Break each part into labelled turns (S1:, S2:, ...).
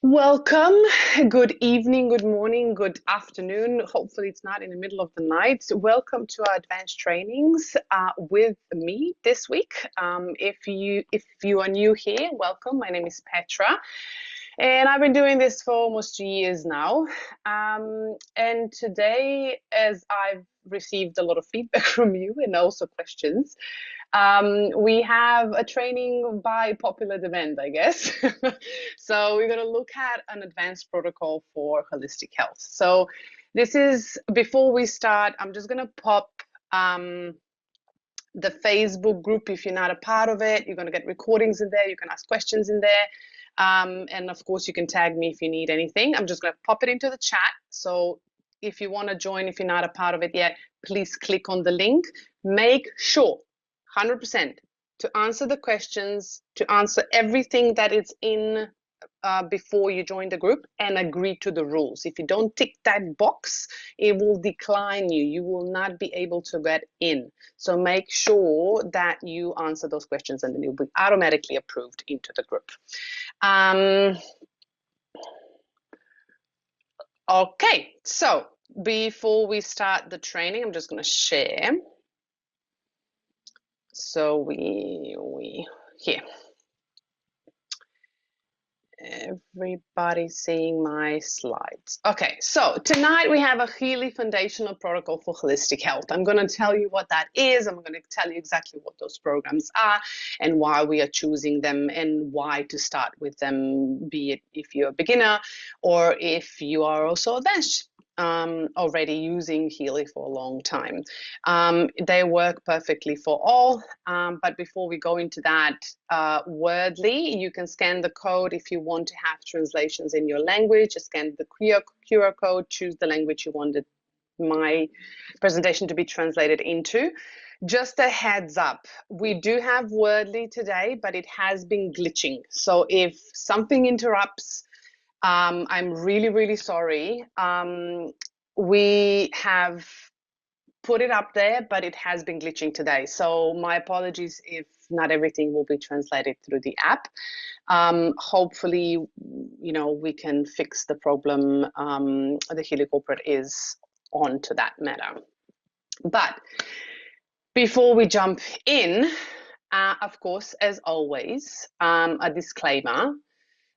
S1: Welcome. Good evening, good morning, good afternoon. Hopefully, it's not in the middle of the night. Welcome to our advanced trainings with me this week. If you are new here, welcome. My name is Petra, and I've been doing this for almost 2 years now. And today, as I've received a lot of feedback from you and also questions, we have a training by popular demand, I guess. So we're going to look at an advanced protocol for holistic health. So this is, before we start, I'm just going to pop the Facebook group. If you're not a part of it, you're going to get recordings in there. You can ask questions in there. And of course, you can tag me if you need anything. I'm just going to pop it into the chat. So if you want to join, if you're not a part of it yet, please click on the link. Make sure 100% to answer the questions, to answer everything that is in before you join the group, and agree to the rules. If you don't tick that box, it will decline you. You will not be able to get in. So make sure that you answer those questions, and then you'll be automatically approved into the group. Okay, so before we start the training, I'm just going to share. So we here. Everybody seeing my slides. Okay, so tonight we have a Healy Foundational Protocol for Holistic Health. I'm going to tell you what that is. I'm going to tell you exactly what those programs are and why we are choosing them and why to start with them, be it if you're a beginner or if you are also advanced, already using Healy for a long time. They work perfectly for all, but before we go into that, Wordly, you can scan the code if you want to have translations in your language. Just scan the QR code, choose the language you wanted my presentation to be translated into. Just a heads up, we do have Wordly today, but it has been glitching. So if something interrupts, I'm really, really sorry. We have put it up there, but it has been glitching today. So my apologies if not everything will be translated through the app. Hopefully, we can fix the problem. The Healy corporate is on to that matter. But before we jump in, of course, as always, a disclaimer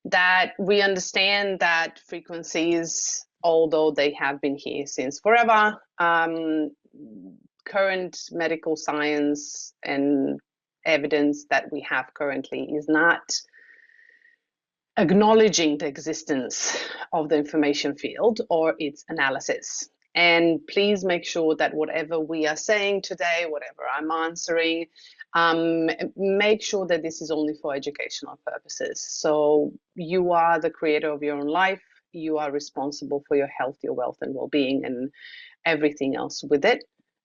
S1: that we understand that frequencies, although they have been here since forever, current medical science and evidence that we have currently is not acknowledging the existence of the information field or its analysis. And please make sure that whatever we are saying today, whatever I'm answering, make sure that this is only for educational purposes. So you are the creator of your own life. You are responsible for your health, your wealth, and well-being, and everything else with it.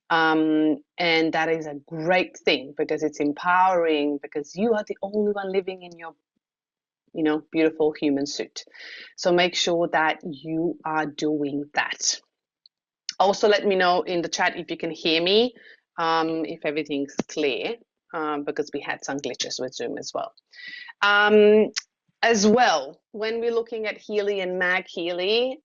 S1: And that is a great thing because it's empowering, because you are the only one living in your beautiful human suit. So make sure that you are doing that. Also, let me know in the chat if you can hear me, if everything's clear, because we had some glitches with Zoom as well. As well, when we're looking at Healy and Mag Healy,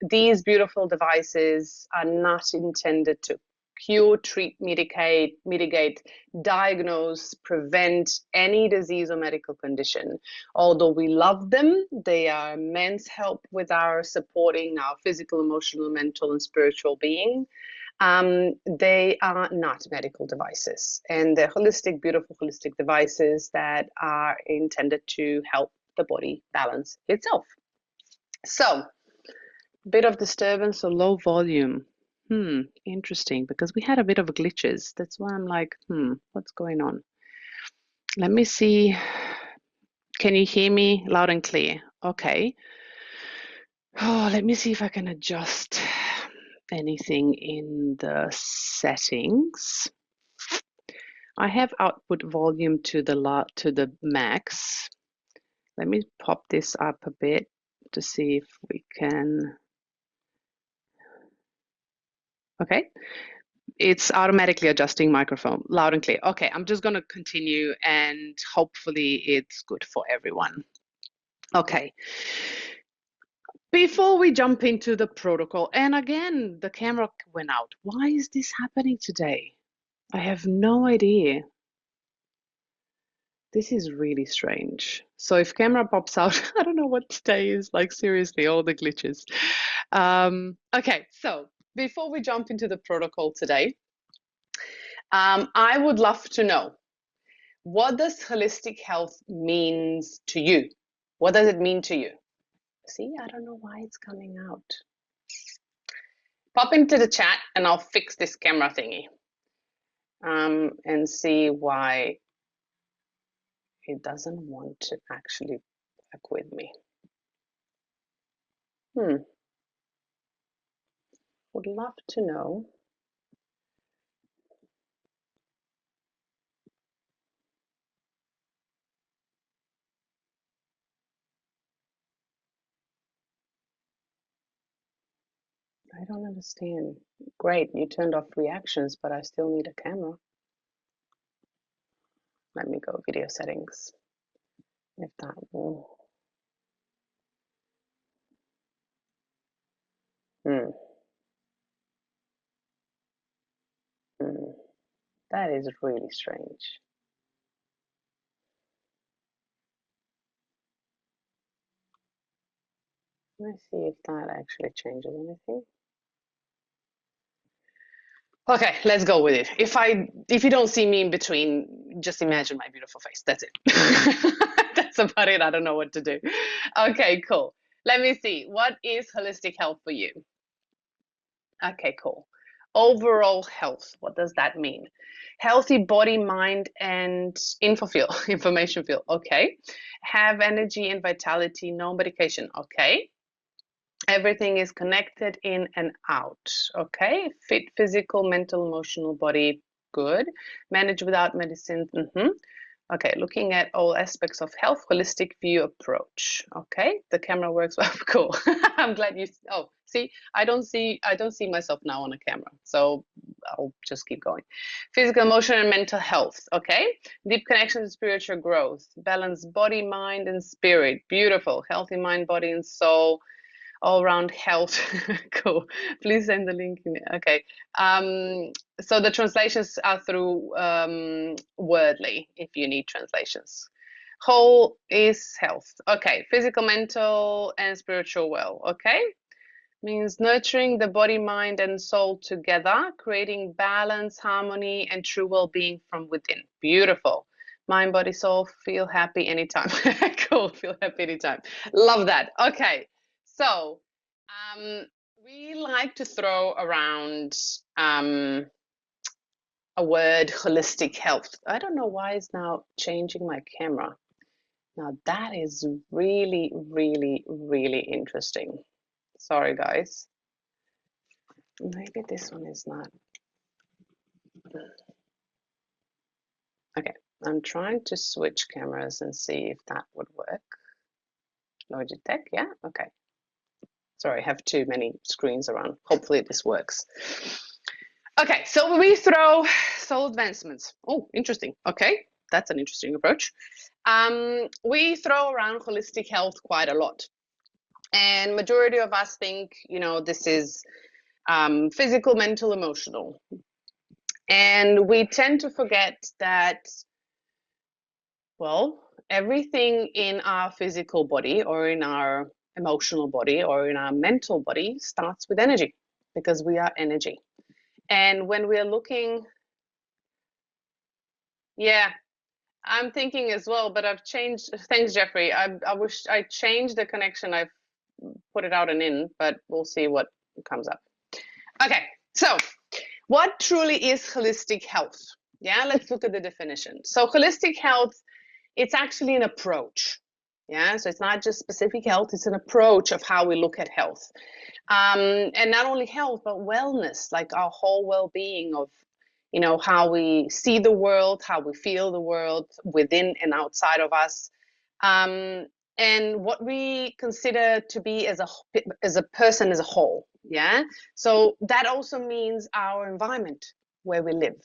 S1: these beautiful devices are not intended to cure, treat, mitigate, diagnose, prevent any disease or medical condition. Although we love them, they are immense help with our supporting our physical, emotional, mental, and spiritual being. They are not medical devices, and they're holistic, beautiful holistic devices that are intended to help the body balance itself. So, bit of disturbance or low volume. Interesting, because we had a bit of glitches. That's why I'm like, what's going on? Let me see. Can you hear me loud and clear? Okay. Oh, let me see if I can adjust anything in the settings. I have output volume to the max. Let me pop this up a bit to see if we can. Okay, it's automatically adjusting microphone loud and clear. Okay, I'm just going to continue and hopefully it's good for everyone. Okay. Before we jump into the protocol, and again, the camera went out. Why is this happening today? I have no idea. This is really strange. So if camera pops out, I don't know what today is, like seriously, all the glitches. Okay, so before we jump into the protocol today, I would love to know, what does holistic health means to you? What does it mean to you? See, I don't know why it's coming out. Pop into the chat and I'll fix this camera thingy and see why it doesn't want to actually work with me. Would love to know. I don't understand. Great, you turned off reactions, but I still need a camera. Let me go video settings. If that will. That is really strange. Let me see if that actually changes anything. Okay, let's go with it. If you don't see me in between, just imagine my beautiful face. That's it. That's about it. I don't know what to do. Okay, cool. Let me see. What is holistic health for you? Okay, cool. Overall health. What does that mean? Healthy body, mind, and information field. Okay. Have energy and vitality, no medication. Okay. Everything is connected in and out. Okay. Fit physical, mental, emotional body. Good. Manage without medicine. Okay, looking at all aspects of health, holistic view approach. Okay, the camera works well. Cool. I'm glad you. Oh, see, I don't see myself now on a camera, so I'll just keep going. Physical, emotional, and mental health. Okay, deep connection to spiritual growth, balance body, mind, and spirit. Beautiful, healthy mind, body, and soul. All around health. Cool. Please send the link in there. Okay. So the translations are through Wordly if you need translations. Whole is health. Okay. Physical, mental, and spiritual well. Okay. Means nurturing the body, mind, and soul together, creating balance, harmony, and true well-being from within. Beautiful. Mind, body, soul, feel happy anytime. Cool. Feel happy anytime. Love that. Okay. So we like to throw around a word, holistic health. I don't know why it's now changing my camera. Now that is really, really, really interesting. Sorry, guys. Maybe this one is not. Okay, I'm trying to switch cameras and see if that would work. Logitech, yeah, okay. Sorry, I have too many screens around. Hopefully this works. Okay, so we throw soul advancements. Oh, interesting. Okay, that's an interesting approach. We throw around holistic health quite a lot. And majority of us think, this is physical, mental, emotional. And we tend to forget that, well, everything in our physical body or in our emotional body or in our mental body starts with energy, because we are energy. And when we're looking, yeah, I'm thinking as well, but I've changed. Thanks, Jeffrey. I wish I changed the connection. I've put it out and in, but we'll see what comes up. Okay, so what truly is holistic health? Yeah, let's look at the definition. So holistic health, it's actually an approach. Yeah, so it's not just specific health, it's an approach of how we look at health. And not only health, but wellness, like our whole well-being of, how we see the world, how we feel the world within and outside of us. And what we consider to be as a person as a whole. Yeah, so that also means our environment where we live,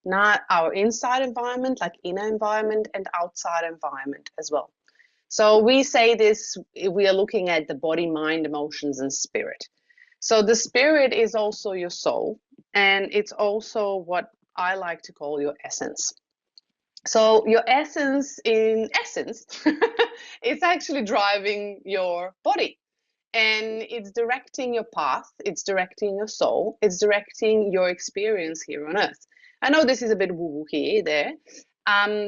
S1: not our inside environment, like inner environment, and outside environment as well. So we say this, we are looking at the body, mind, emotions, and spirit. So the spirit is also your soul, and it's also what I like to call your essence. So your essence, in essence, it's actually driving your body, and it's directing your path, it's directing your soul, it's directing your experience here on earth. I know this is a bit woo-woo here, there,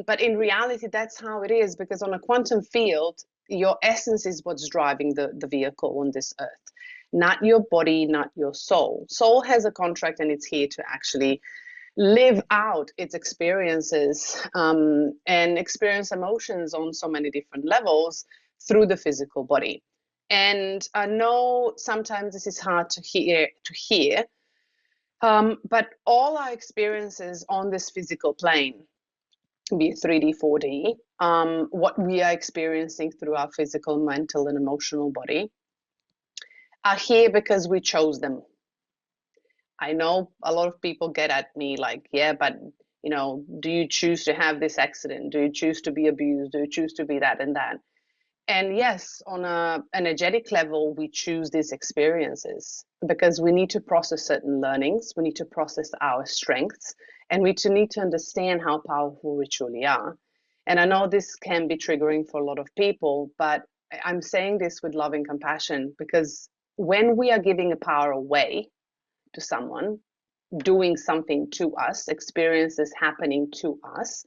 S1: but in reality, that's how it is, because on a quantum field, your essence is what's driving the vehicle on this earth, not your body, not your soul. Soul has a contract, and it's here to actually live out its experiences and experience emotions on so many different levels through the physical body. And I know sometimes this is hard to hear, but all our experiences on this physical plane, be it 3D, 4D, what we are experiencing through our physical, mental, and emotional body, are here because we chose them. I know a lot of people get at me like, yeah, but do you choose to have this accident? Do you choose to be abused? Do you choose to be that and that? And yes, on an energetic level, we choose these experiences because we need to process certain learnings. We need to process our strengths, and we need to understand how powerful we truly are. And I know this can be triggering for a lot of people, but I'm saying this with love and compassion, because when we are giving a power away to someone, doing something to us, experiences happening to us,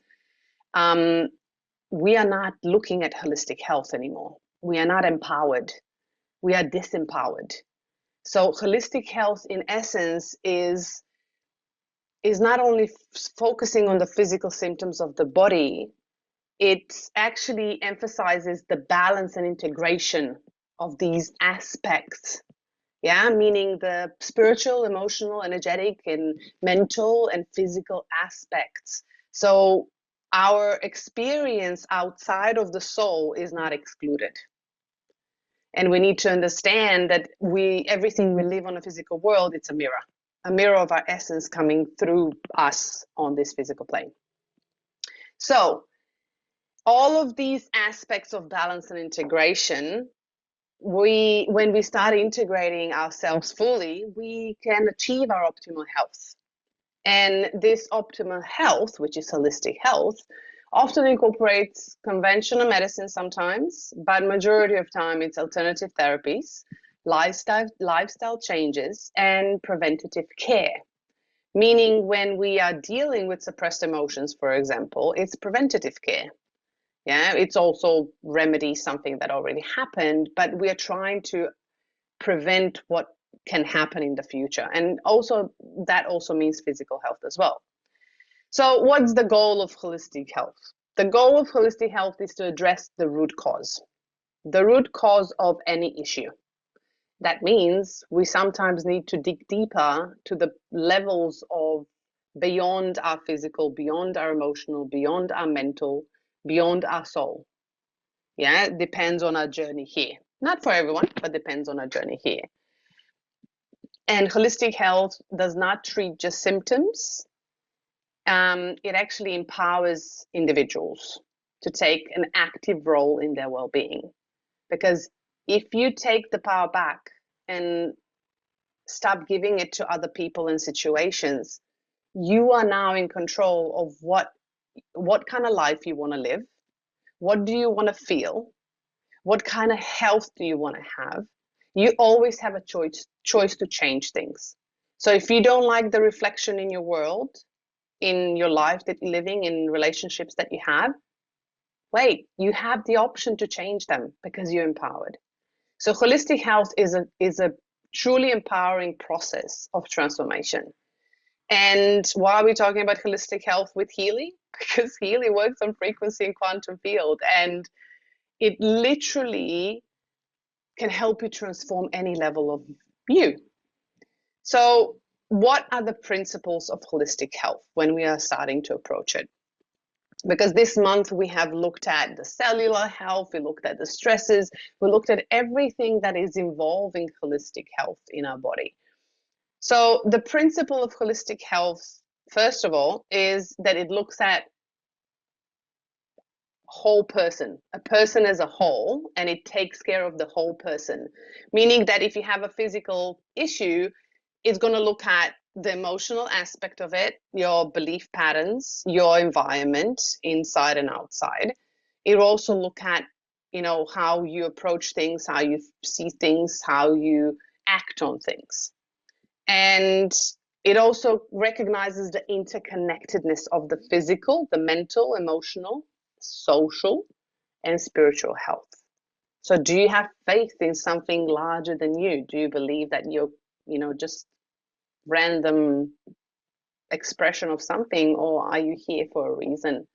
S1: we are not looking at holistic health anymore. We are not empowered. We are disempowered. So holistic health, in essence, is not only focusing on the physical symptoms of the body, it actually emphasizes the balance and integration of these aspects. Yeah, meaning the spiritual, emotional, energetic, and mental and physical aspects. So our experience outside of the soul is not excluded. And we need to understand that everything we live on a physical world, it's a mirror of our essence coming through us on this physical plane. So all of these aspects of balance and integration, when we start integrating ourselves fully, we can achieve our optimal health. And this optimal health, which is holistic health, often incorporates conventional medicine sometimes, but majority of time it's alternative therapies, lifestyle changes, and preventative care. Meaning when we are dealing with suppressed emotions, for example, it's preventative care. Yeah, it's also remedy something that already happened, but we are trying to prevent what can happen in the future. And also that also means physical health as well. So what's the goal of holistic health? The goal of holistic health is to address the root cause of any issue. That means we sometimes need to dig deeper to the levels of beyond our physical, beyond our emotional, beyond our mental, beyond our soul. Yeah, it depends on our journey here. Not for everyone, but depends on our journey here. And holistic health does not treat just symptoms. It actually empowers individuals to take an active role in their well-being. Because if you take the power back and stop giving it to other people and situations, you are now in control of what kind of life you want to live. What do you want to feel? What kind of health do you want to have? You always have a choice to change things. So if you don't like the reflection in your world, in your life that you're living, in relationships that you have, wait, you have the option to change them because you're empowered. So holistic health is a truly empowering process of transformation. And why are we talking about holistic health with Healy? Because Healy works on frequency and quantum field, and it literally can help you transform any level of you. So what are the principles of holistic health when we are starting to approach it? Because this month we have looked at the cellular health, we looked at the stresses, we looked at everything that is involving holistic health in our body. So the principle of holistic health, first of all, is that it looks at whole person, a person as a whole, and it takes care of the whole person. Meaning that if you have a physical issue, it's going to look at the emotional aspect of it, your belief patterns, your environment, inside and outside. It will also look at, how you approach things, how you see things, how you act on things. And it also recognizes the interconnectedness of the physical, the mental, emotional, social, and spiritual health. So do you have faith in something larger than you? Do you believe that you're, just random expression of something, or are you here for a reason?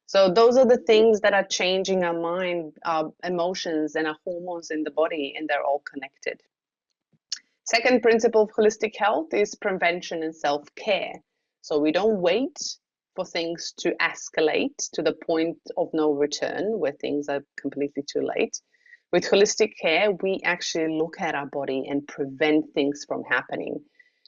S1: So those are the things that are changing our mind, our emotions, and our hormones in the body, and they're all connected. Second principle of holistic health is prevention and self-care. So we don't wait for things to escalate to the point of no return where things are completely too late. With holistic care, we actually look at our body and prevent things from happening.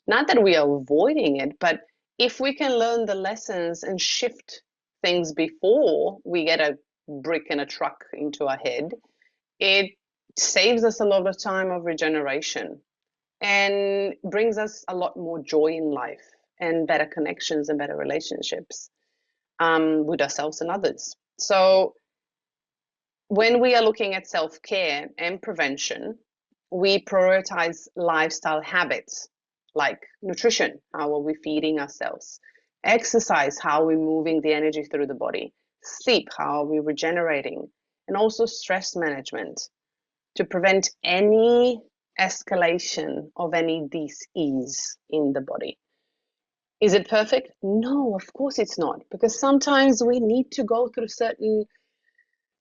S1: Not that we are avoiding it, but if we can learn the lessons and shift things before we get a brick and a truck into our head, it saves us a lot of time of regeneration and brings us a lot more joy in life and better connections and better relationships with ourselves and others. So when we are looking at self-care and prevention, we prioritize lifestyle habits like nutrition, how are we feeding ourselves, exercise, how are we moving the energy through the body, sleep, how are we regenerating, and also stress management to prevent any escalation of any dis-ease in the body. Is it perfect? No, of course it's not, because sometimes we need to go through certain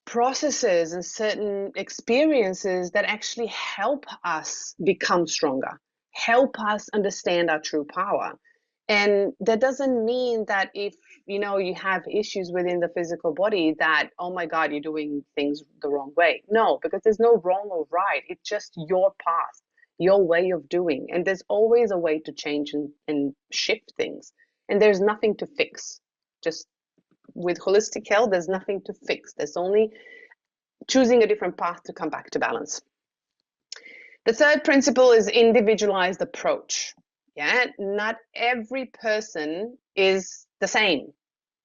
S1: processes and certain experiences that actually help us become stronger, help us understand our true power. And that doesn't mean that if you have issues within the physical body that, oh my God, you're doing things the wrong way. No, because there's no wrong or right. It's just your path, your way of doing. And there's always a way to change and shift things. And there's nothing to fix. Just with holistic health, there's nothing to fix. There's only choosing a different path to come back to balance. The third principle is individualized approach. Yeah, not every person is the same.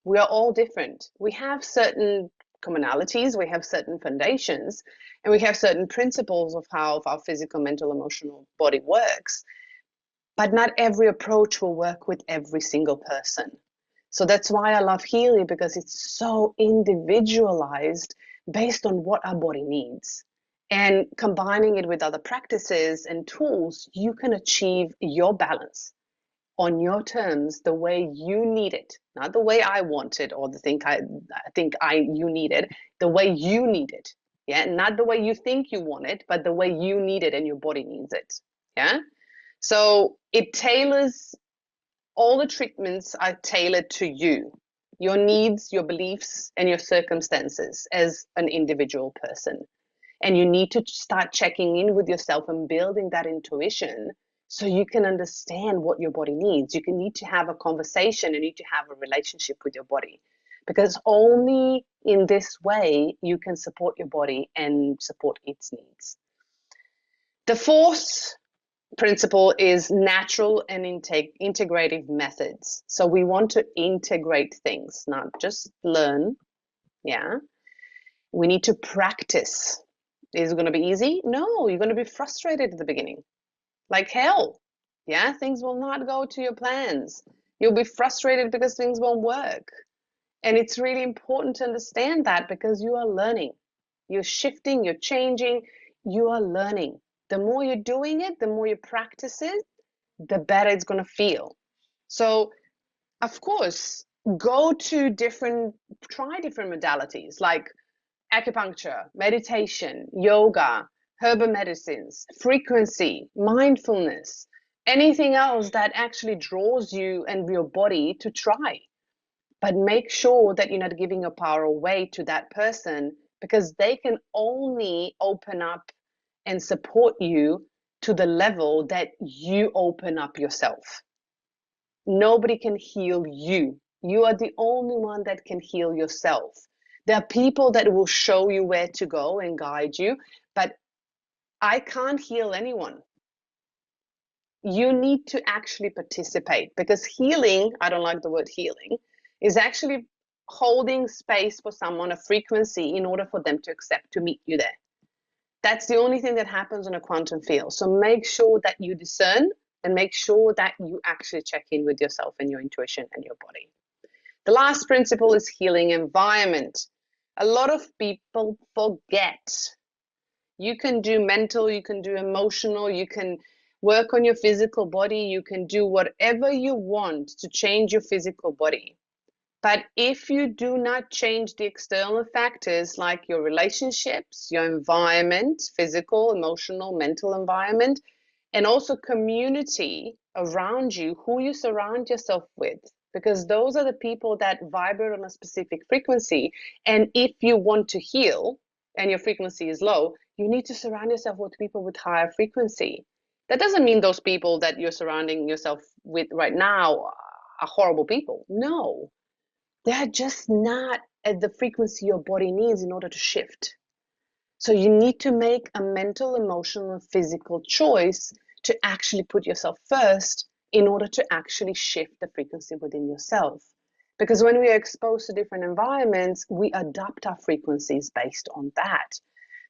S1: We are all different. We have certain commonalities, we have certain foundations, and we have certain principles of how our physical, mental, emotional body works. But not every approach will work with every single person. So that's why I love Healy, because it's so individualized based on what our body needs. And combining it with other practices and tools, you can achieve your balance on your terms, the way you need it, not the way I want it or the thing you need it, the way you need it. Yeah, not the way you think you want it, but the way you need it and your body needs it. Yeah. So it tailors, all the treatments are tailored to you, your needs, your beliefs, and your circumstances as an individual person. And you need to start checking in with yourself and building that intuition so you can understand what your body needs. You need to have a conversation, you need to have a relationship with your body, because only in this way you can support your body and support its needs. The fourth principle is natural and integrative methods. So we want to integrate things, not just learn. Yeah. We need to practice. Is it going to be easy? No, you're going to be frustrated at the beginning. Like hell. Yeah, things will not go to your plans. You'll be frustrated because things won't work. And it's really important to understand that, because you are learning. You're shifting, you're changing, you are learning. The more you're doing it, the more you practice it, the better it's going to feel. So, of course, try different modalities like acupuncture, meditation, yoga, herbal medicines, frequency, mindfulness, anything else that actually draws you and your body to try. But make sure that you're not giving your power away to that person, because they can only open up and support you to the level that you open up yourself. Nobody can heal you. You are the only one that can heal yourself. There are people that will show you where to go and guide you, but I can't heal anyone. You need to actually participate, because healing, I don't like the word healing, is actually holding space for someone, a frequency, in order for them to accept to meet you there. That's the only thing that happens in a quantum field. So make sure that you discern, and make sure that you actually check in with yourself and your intuition and your body. The last principle is healing environment. A lot of people forget. You can do mental, you can do emotional, you can work on your physical body, you can do whatever you want to change your physical body. But if you do not change the external factors like your relationships, your environment, physical, emotional, mental environment, and also community around you, who you surround yourself with, because those are the people that vibrate on a specific frequency. And if you want to heal and your frequency is low, you need to surround yourself with people with higher frequency. That doesn't mean those people that you're surrounding yourself with right now are horrible people. No, they're just not at the frequency your body needs in order to shift. So you need to make a mental, emotional, and physical choice to actually put yourself first in order to actually shift the frequency within yourself. Because when we are exposed to different environments, we adapt our frequencies based on that.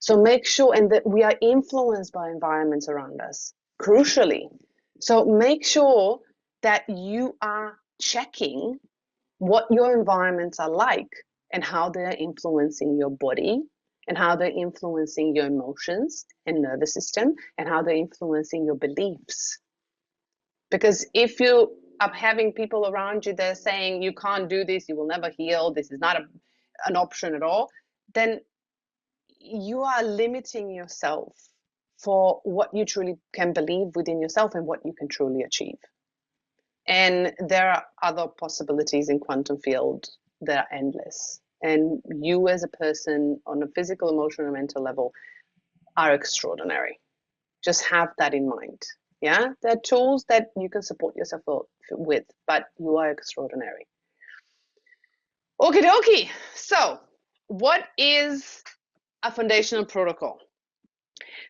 S1: So make sure, and that we are influenced by environments around us, crucially. So make sure that you are checking what your environments are like and how they're influencing your body, and how they're influencing your emotions and nervous system, and how they're influencing your beliefs. Because if you are having people around you that are saying you can't do this, you will never heal, this is not an option at all, then you are limiting yourself for what you truly can believe within yourself and what you can truly achieve. And there are other possibilities in quantum field that are endless. And you as a person on a physical, emotional, and mental level are extraordinary. Just have that in mind. Yeah, there are tools that you can support yourself with, but you are extraordinary. Okie dokie. So, what is a foundational protocol?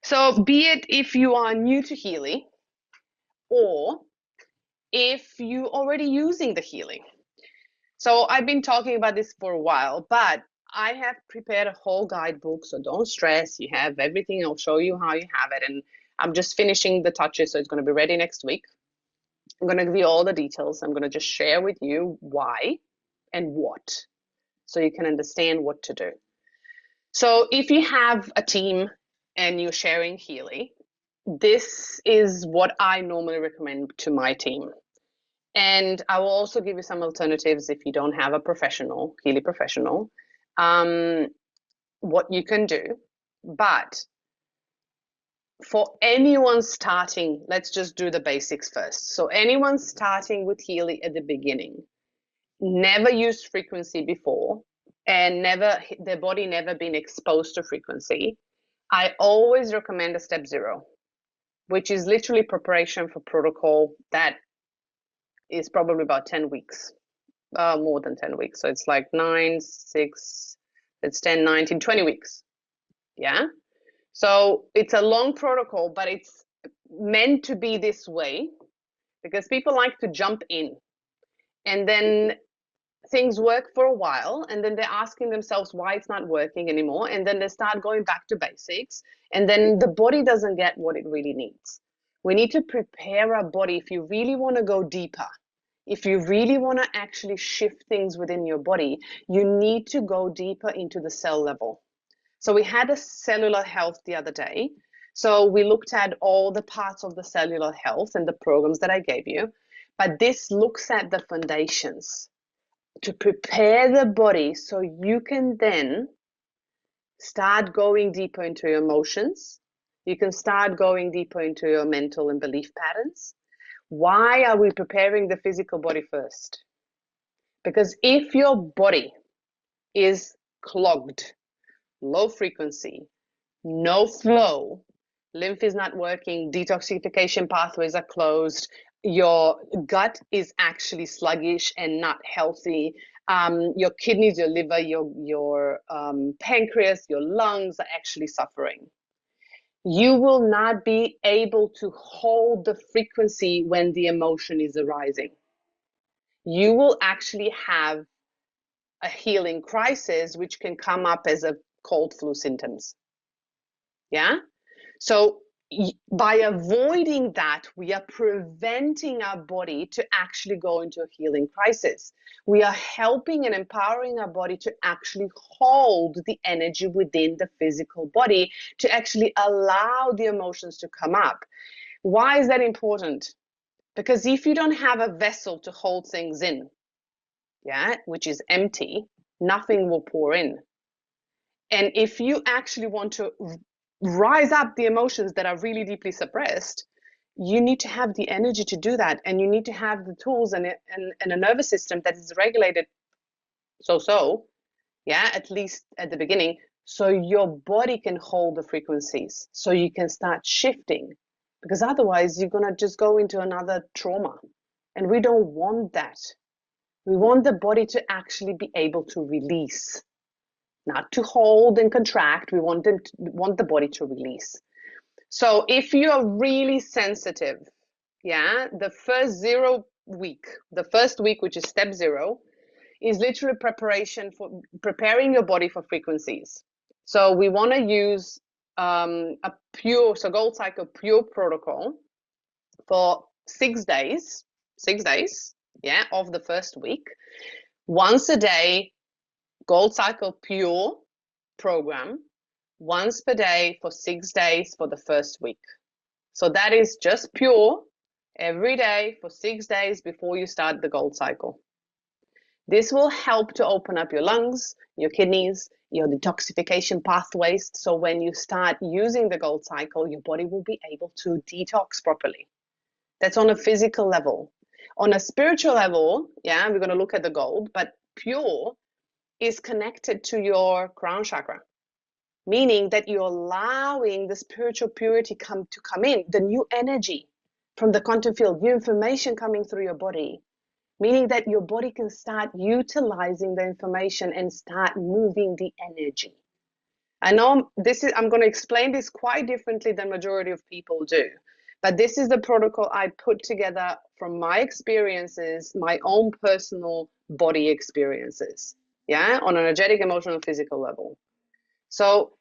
S1: So, be it if you are new to Healy, or if you're already using the Healy. So I've been talking about this for a while, but I have prepared a whole guidebook, so don't stress. You have everything. I'll show you how you have it. And I'm just finishing the touches, so it's going to be ready next week. I'm going to give you all the details. I'm going to just share with you why and what, so you can understand what to do. So if you have a team and you're sharing Healy, this is what I normally recommend to my team. And I will also give you some alternatives if you don't have a professional, Healy professional, what you can do. But for anyone starting, let's just do the basics first. So anyone starting with Healy at the beginning, never used frequency before, and their body never been exposed to frequency, I always recommend a step 0, which is literally preparation for protocol that is probably about 10 weeks, more than 10 weeks. So it's like 9, 6, it's 10, 19, 20 weeks. Yeah. So it's a long protocol, but it's meant to be this way because people like to jump in, and then things work for a while, and then they're asking themselves why it's not working anymore. And then they start going back to basics, and then the body doesn't get what it really needs. We need to prepare our body. If you really want to go deeper, if you really want to actually shift things within your body, you need to go deeper into the cell level. So we had a cellular health the other day. So we looked at all the parts of the cellular health and the programs that I gave you. But this looks at the foundations to prepare the body so you can then start going deeper into your emotions. You can start going deeper into your mental and belief patterns. Why are we preparing the physical body first? Because if your body is clogged, low frequency, no flow, lymph is not working, detoxification pathways are closed, your gut is actually sluggish and not healthy, your kidneys, your liver, your pancreas, your lungs are actually suffering. You will not be able to hold the frequency when the emotion is arising. You will actually have a healing crisis, which can come up as a cold flu symptoms. Yeah. So by avoiding that, we are preventing our body to actually go into a healing crisis. We are helping and empowering our body to actually hold the energy within the physical body, to actually allow the emotions to come up. Why is that important? Because if you don't have a vessel to hold things in, yeah, which is empty, nothing will pour in. And if you actually want to rise up the emotions that are really deeply suppressed, you need to have the energy to do that. And you need to have the tools and a nervous system that is regulated so, yeah, at least at the beginning, so your body can hold the frequencies, so you can start shifting. Because otherwise, you're going to just go into another trauma. And we don't want that. We want the body to actually be able to release. Not to hold and contract. We want the body to release. So if you're really sensitive, yeah, the first week, which is step 0, is literally preparation for preparing your body for frequencies. So we want to use a pure, so Gold Cycle pure protocol for 6 days, yeah, of the first week. Once a day, Gold Cycle pure program, once per day for 6 days for the first week. So that is just pure every day for 6 days before you start the Gold Cycle. This will help to open up your lungs, your kidneys, your detoxification pathways. So when you start using the Gold Cycle, your body will be able to detox properly. That's on a physical level. On a spiritual level, yeah, we're going to look at the gold, but pure is connected to your crown chakra, meaning that you're allowing the spiritual purity to come in, the new energy from the quantum field, new information coming through your body, meaning that your body can start utilizing the information and start moving the energy. I know I'm going to explain this quite differently than majority of people do, but this is the protocol I put together from my experiences, my own personal body experiences, yeah, on an energetic, emotional, physical level. So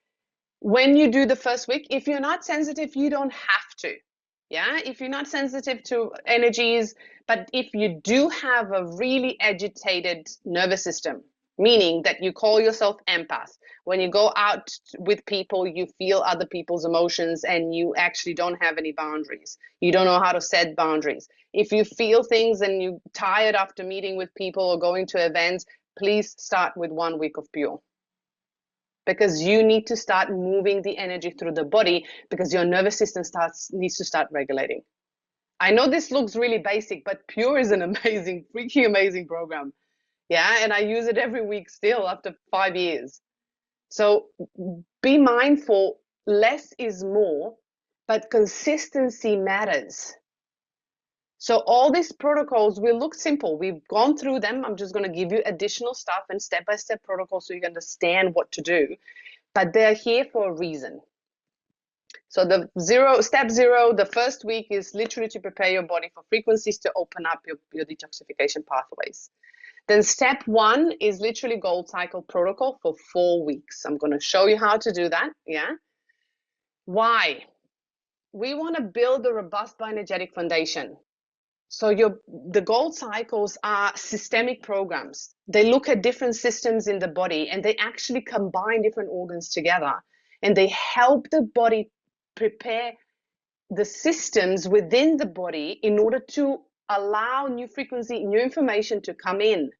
S1: when you do the first week, if you're not sensitive, you don't have to. Yeah, if you're not sensitive to energies, but if you do have a really agitated nervous system, meaning that you call yourself empath, when you go out with people, you feel other people's emotions and you actually don't have any boundaries. You don't know how to set boundaries. If you feel things and you're tired after meeting with people or going to events, please start with 1 week of pure. Because you need to start moving the energy through the body, because your nervous system needs to start regulating. I know this looks really basic, but pure is an amazing, freaking amazing program. Yeah, and I use it every week still after 5 years. So be mindful, less is more, but consistency matters. So all these protocols will look simple. We've gone through them. I'm just going to give you additional stuff and step-by-step protocols so you can understand what to do. But they're here for a reason. So step 0, the first week is literally to prepare your body for frequencies to open up your detoxification pathways. Then step 1 is literally Gold Cycle protocol for 4 weeks. I'm going to show you how to do that. Yeah. Why? We want to build a robust bioenergetic foundation. So the Gold Cycles are systemic programs. They look at different systems in the body and they actually combine different organs together, and they help the body prepare the systems within the body in order to allow new frequency, new information to come in.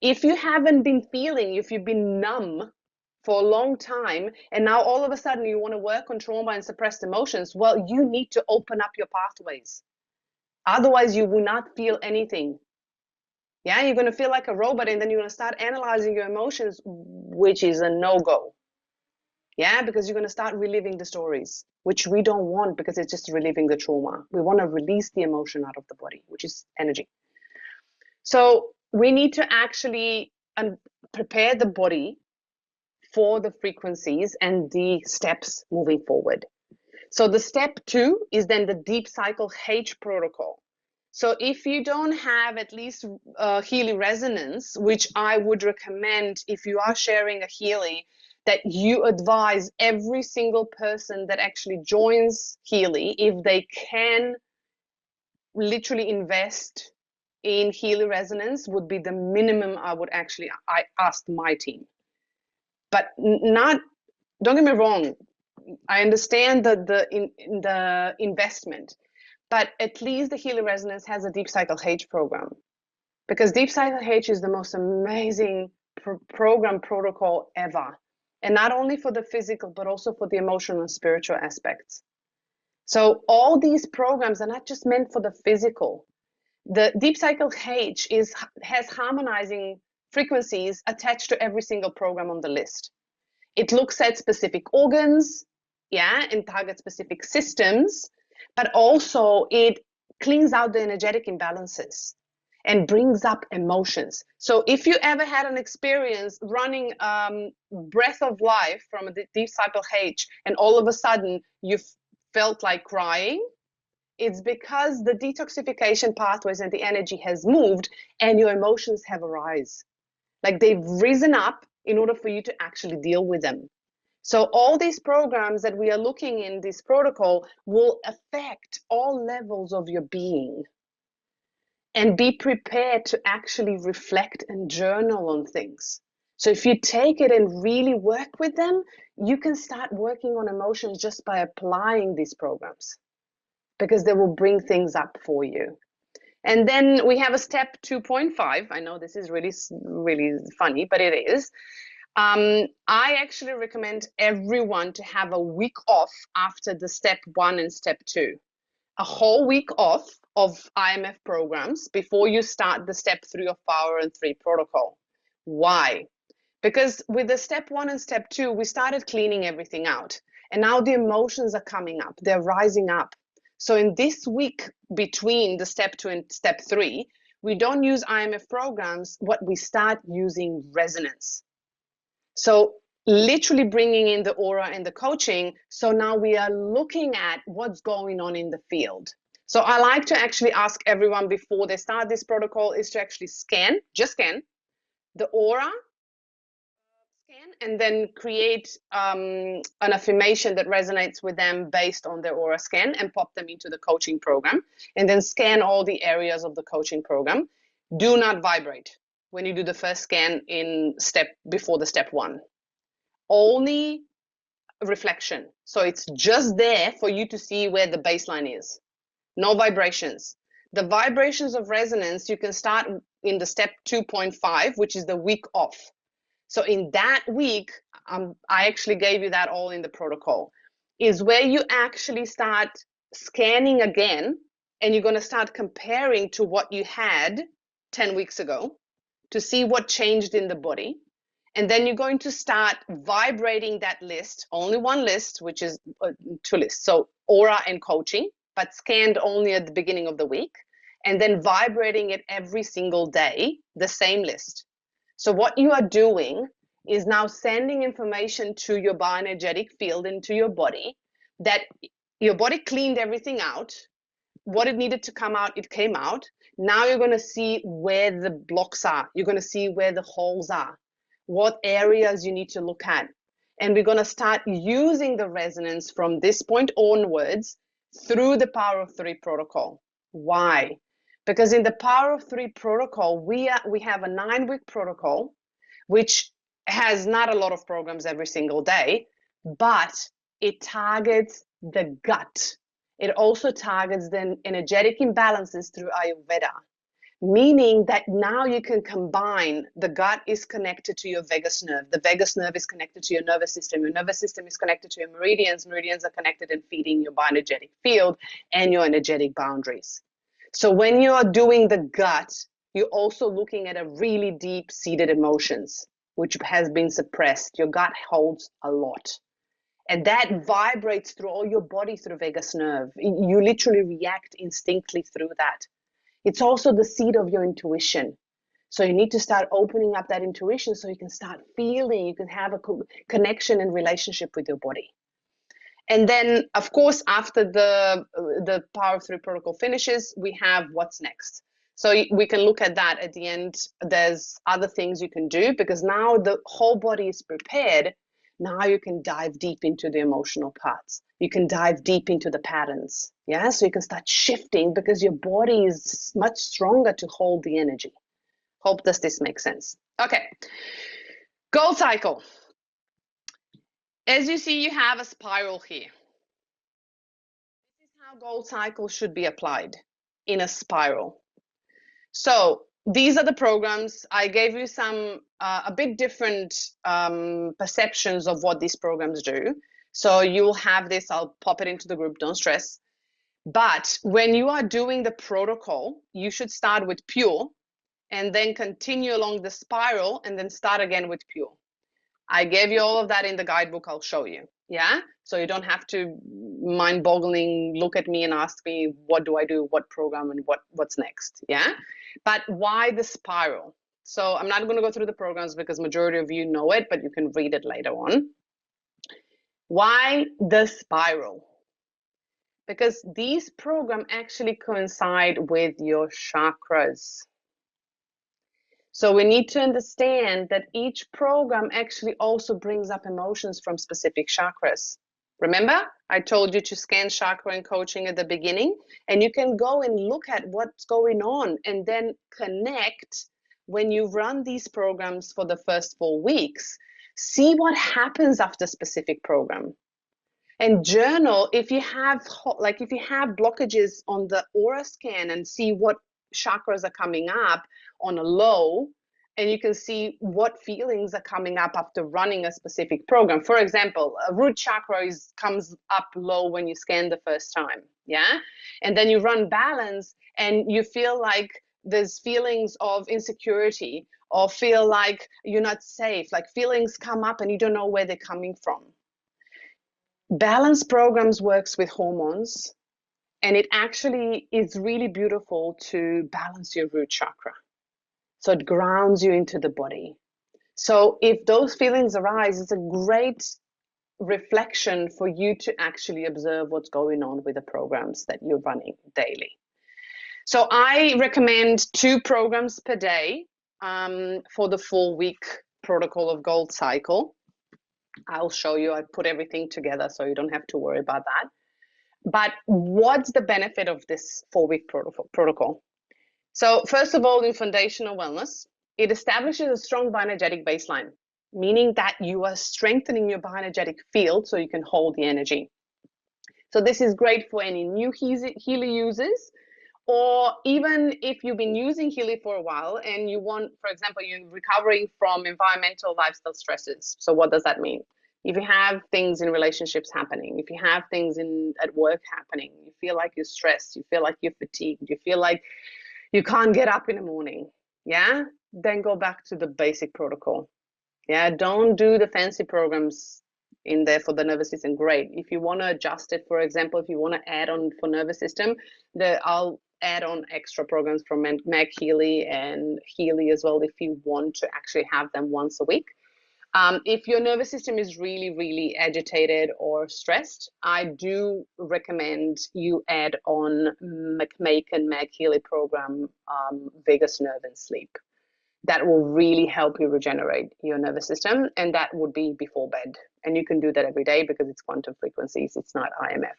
S1: If you haven't been feeling, if you've been numb for a long time, and now all of a sudden you want to work on trauma and suppressed emotions, well, you need to open up your pathways. Otherwise, you will not feel anything. Yeah, you're going to feel like a robot, and then you're going to start analyzing your emotions, which is a no-go. Yeah, because you're going to start reliving the stories, which we don't want, because it's just reliving the trauma. We want to release the emotion out of the body, which is energy. So we need to actually prepare the body for the frequencies and the steps moving forward. So the step 2 is then the deep cycle H protocol. So if you don't have at least Healy resonance, which I would recommend if you are sharing a Healy, that you advise every single person that actually joins Healy, if they can literally invest in Healy resonance, would be the minimum I ask my team. But don't get me wrong, I understand the investment, but at least the Healy Resonance has a Deep Cycle H program, because Deep Cycle H is the most amazing program protocol ever, and not only for the physical but also for the emotional and spiritual aspects. So all these programs are not just meant for the physical. The Deep Cycle H has harmonizing frequencies attached to every single program on the list. It looks at specific organs, and targets specific systems, but also it cleans out the energetic imbalances and brings up emotions. So if you ever had an experience running breath of life from a deep cycle H, and all of a sudden you felt like crying, it's because the detoxification pathways and the energy has moved and your emotions have arisen. Like they've risen up in order for you to actually deal with them. So all these programs that we are looking in this protocol will affect all levels of your being. And be prepared to actually reflect and journal on things. So if you take it and really work with them, you can start working on emotions just by applying these programs, because they will bring things up for you. And then we have a step 2.5. I know this is really, really funny, but it is. I actually recommend everyone to have a week off after the step 1 and step 2. A whole week off of IMF programs before you start the step 3 of Power and 3 protocol. Why? Because with the step 1 and step 2, we started cleaning everything out. And now the emotions are coming up. They're rising up. So in this week between the step 2 and step 3, we don't use IMF programs. What we start using resonance. So literally bringing in the aura and the coaching. So now we are looking at what's going on in the field. So I like to actually ask everyone before they start this protocol is to actually just scan the aura, and then create an affirmation that resonates with them based on their aura scan, and pop them into the coaching program, and then scan all the areas of the coaching program. Do not vibrate when you do the first scan before the step 1. Only reflection. So it's just there for you to see where the baseline is. No vibrations. The vibrations of resonance, you can start in the step 2.5, which is the week off. So in that week, I actually gave you that all in the protocol, is where you actually start scanning again, and you're going to start comparing to what you had 10 weeks ago to see what changed in the body. And then you're going to start vibrating that list, only one list, which is 2 lists. So aura and coaching, but scanned only at the beginning of the week, and then vibrating it every single day, the same list. So what you are doing is now sending information to your bioenergetic field, into your body, that your body cleaned everything out. What it needed to come out, it came out. Now you're going to see where the blocks are. You're going to see where the holes are, what areas you need to look at. And we're going to start using the resonance from this point onwards through the Power of 3 protocol. Why? Because in the Power of 3 protocol, we have a 9-week protocol, which has not a lot of programs every single day, but it targets the gut. It also targets the energetic imbalances through Ayurveda, meaning that now you can combine. The gut is connected to your vagus nerve. The vagus nerve is connected to your nervous system. Your nervous system is connected to your meridians. Meridians are connected and feeding your bioenergetic field and your energetic boundaries. So when you are doing the gut, you're also looking at a really deep-seated emotions, which has been suppressed. Your gut holds a lot. And that vibrates through all your body through vagus nerve. You literally react instinctively through that. It's also the seat of your intuition. So you need to start opening up that intuition so you can start feeling, you can have a connection and relationship with your body. And then, of course, after the Power of Three protocol finishes, we have what's next. So we can look at that at the end. There's other things you can do because now the whole body is prepared. Now you can dive deep into the emotional parts. You can dive deep into the patterns. Yeah, so you can start shifting because your body is much stronger to hold the energy. Hope does this make sense? Okay, goal cycle. As you see, you have a spiral here. This is how goal cycle should be applied in a spiral. So these are the programs. I gave you some a bit different perceptions of what these programs do. So you'll have this, I'll pop it into the group, don't stress. But when you are doing the protocol, you should start with pure and then continue along the spiral and then start again with pure. I gave you all of that in the guidebook. I'll show you. Yeah. So you don't have to mind-boggling look at me and ask me, what do I do? What program and what's next? Yeah. But why the spiral? So I'm not going to go through the programs because majority of you know it, but you can read it later on. Why the spiral? Because these programs actually coincide with your chakras. So we need to understand that each program actually also brings up emotions from specific chakras. Remember, I told you to scan chakra and coaching at the beginning, and you can go and look at what's going on and then connect when you run these programs for the first 4 weeks. See what happens after specific program. And journal if you have blockages on the aura scan and see what chakras are coming up on a low, and you can see what feelings are coming up after running a specific program. For example, a root chakra comes up low when you scan the first time, yeah? And then you run balance and you feel like there's feelings of insecurity or feel like you're not safe, like feelings come up and you don't know where they're coming from. Balance programs works with hormones, and it actually is really beautiful to balance your root chakra. So it grounds you into the body. So if those feelings arise, it's a great reflection for you to actually observe what's going on with the programs that you're running daily. So I recommend 2 programs per day for the 4-week protocol of Gold Cycle. I'll show you, I put everything together so you don't have to worry about that. But what's the benefit of this 4-week protocol? So first of all, in foundational wellness, it establishes a strong bioenergetic baseline, meaning that you are strengthening your bioenergetic field so you can hold the energy. So this is great for any new Healy users, or even if you've been using Healy for a while and you want, for example, you're recovering from environmental lifestyle stresses. So what does that mean? If you have things in relationships happening, if you have things at work happening, you feel like you're stressed, you feel like you're fatigued, you feel like you can't get up in the morning, yeah? Then go back to the basic protocol. Yeah, don't do the fancy programs in there for the nervous system. Great. If you want to adjust it, for example, if you want to add on for nervous system, I'll add on extra programs from Meg Healy and Healy as well if you want to actually have them once a week. If your nervous system is really, really agitated or stressed, I do recommend you add on McMake and Meg Healy program, Vagus Nerve and Sleep. That will really help you regenerate your nervous system, and that would be before bed. And you can do that every day because it's quantum frequencies, it's not IMF.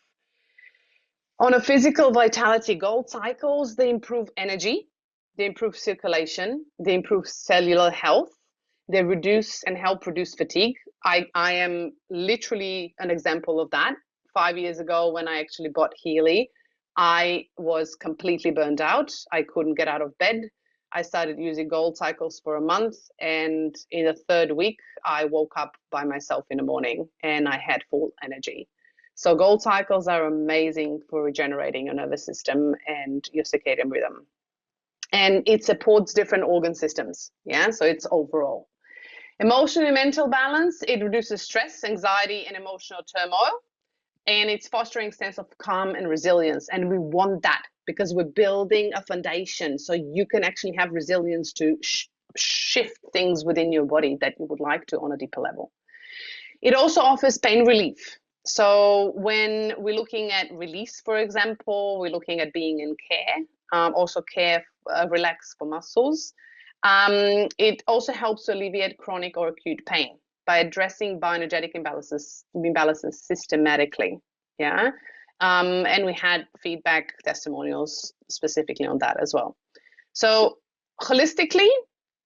S1: On a physical vitality, Gold Cycles, they improve energy, they improve circulation, they improve cellular health, they reduce and help reduce fatigue. I am literally an example of that. 5 years ago when I actually bought Healy, I was completely burned out. I couldn't get out of bed. I started using Gold Cycles for a month, and in the 3rd week, I woke up by myself in the morning and I had full energy. So Gold Cycles are amazing for regenerating your nervous system and your circadian rhythm. And it supports different organ systems, yeah? So it's overall. Emotional and mental balance, it reduces stress, anxiety, and emotional turmoil. And it's fostering a sense of calm and resilience. And we want that because we're building a foundation so you can actually have resilience to shift things within your body that you would like to on a deeper level. It also offers pain relief. So when we're looking at release, for example, we're looking at being in care, also care, relax for muscles. It also helps to alleviate chronic or acute pain by addressing bioenergetic imbalances systematically. Yeah. And we had feedback testimonials specifically on that as well. So holistically,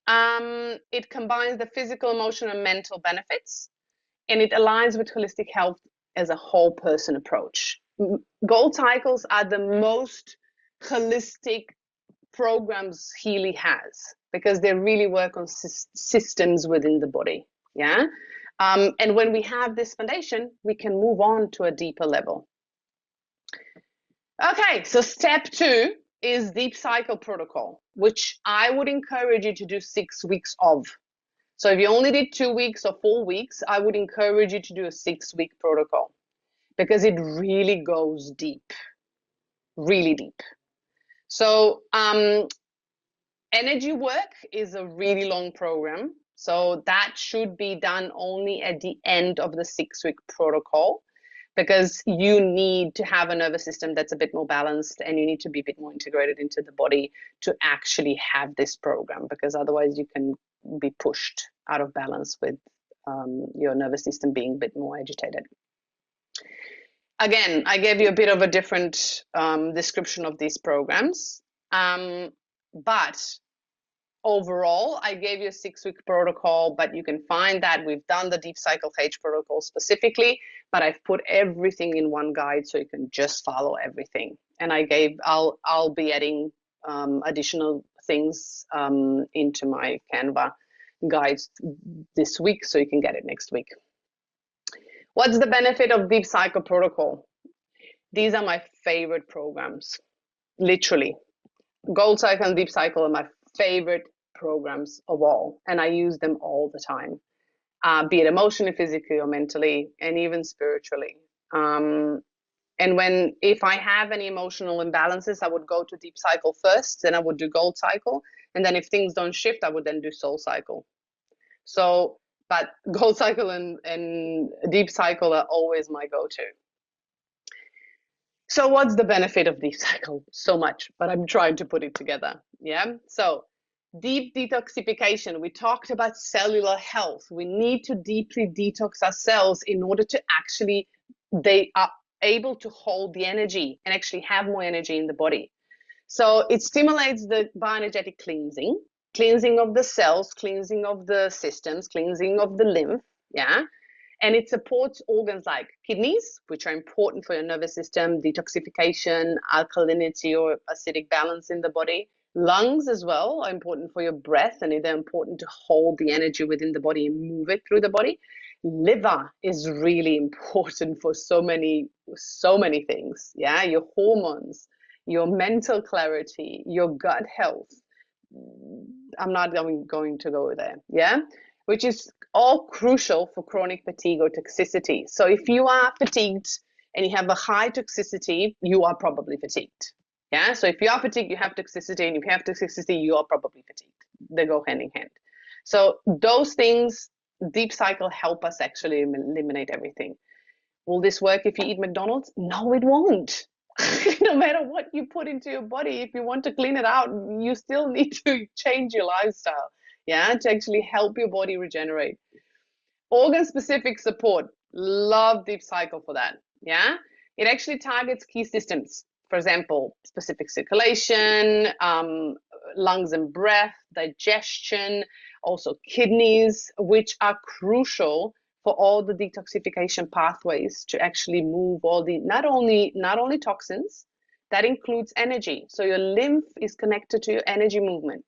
S1: it combines the physical, emotional, and mental benefits, and it aligns with holistic health as a whole person approach. Gold cycles are the most holistic programs Healy has, because they really work on systems within the body. Yeah. And when we have this foundation, we can move on to a deeper level. Okay, so step 2 is deep cycle protocol, which I would encourage you to do 6 weeks of. So if you only did 2 weeks or 4 weeks, I would encourage you to do a 6-week protocol, because it really goes deep, really deep. So energy work is a really long program. So that should be done only at the end of the 6-week protocol, because you need to have a nervous system that's a bit more balanced, and you need to be a bit more integrated into the body to actually have this program, because otherwise you can be pushed out of balance with your nervous system being a bit more agitated. Again, I gave you a bit of a different description of these programs, but overall, I gave you a 6-week protocol, but you can find that we've done the Deep Cycle H protocol specifically, but I've put everything in one guide so you can just follow everything. And I'll be adding additional things into my Canva guides this week, so you can get it next week. What's the benefit of Deep Cycle protocol? These are my favorite programs, literally. Gold Cycle and Deep Cycle are my favorite programs of all, and I use them all the time, be it emotionally, physically, or mentally, and even spiritually. And if I have any emotional imbalances, I would go to Deep Cycle first, then I would do Gold Cycle, and then if things don't shift, I would then do Soul Cycle. So, but Gold Cycle and Deep Cycle are always my go-to. So what's the benefit of Deep Cycle? So much, but I'm trying to put it together. Yeah. So deep detoxification. We talked about cellular health. We need to deeply detox our cells in order to actually, they are able to hold the energy and actually have more energy in the body. So it stimulates the bioenergetic cleansing of the cells, cleansing of the systems, cleansing of the lymph. Yeah. And it supports organs like kidneys, which are important for your nervous system, detoxification, alkalinity or acidic balance in the body. Lungs as well are important for your breath, and they're important to hold the energy within the body and move it through the body. Liver is really important for so many things. Yeah, your hormones, your mental clarity, your gut health. I'm not going to go there. Yeah, which is all crucial for chronic fatigue or toxicity. So if you are fatigued and you have a high toxicity, you are probably fatigued. Yeah, so if you are fatigued, you have toxicity, and if you have toxicity, you are probably fatigued. They go hand in hand. So those things, Deep Cycle help us actually eliminate everything. Will this work if you eat McDonald's? No, it won't. No matter what you put into your body, if you want to clean it out, you still need to change your lifestyle, yeah, to actually help your body regenerate. Organ-specific support, love Deep Cycle for that, yeah. It actually targets key systems. For example, specific circulation, lungs and breath, digestion, also kidneys, which are crucial for all the detoxification pathways to actually move all the, not only toxins, that includes energy. So your lymph is connected to your energy movement.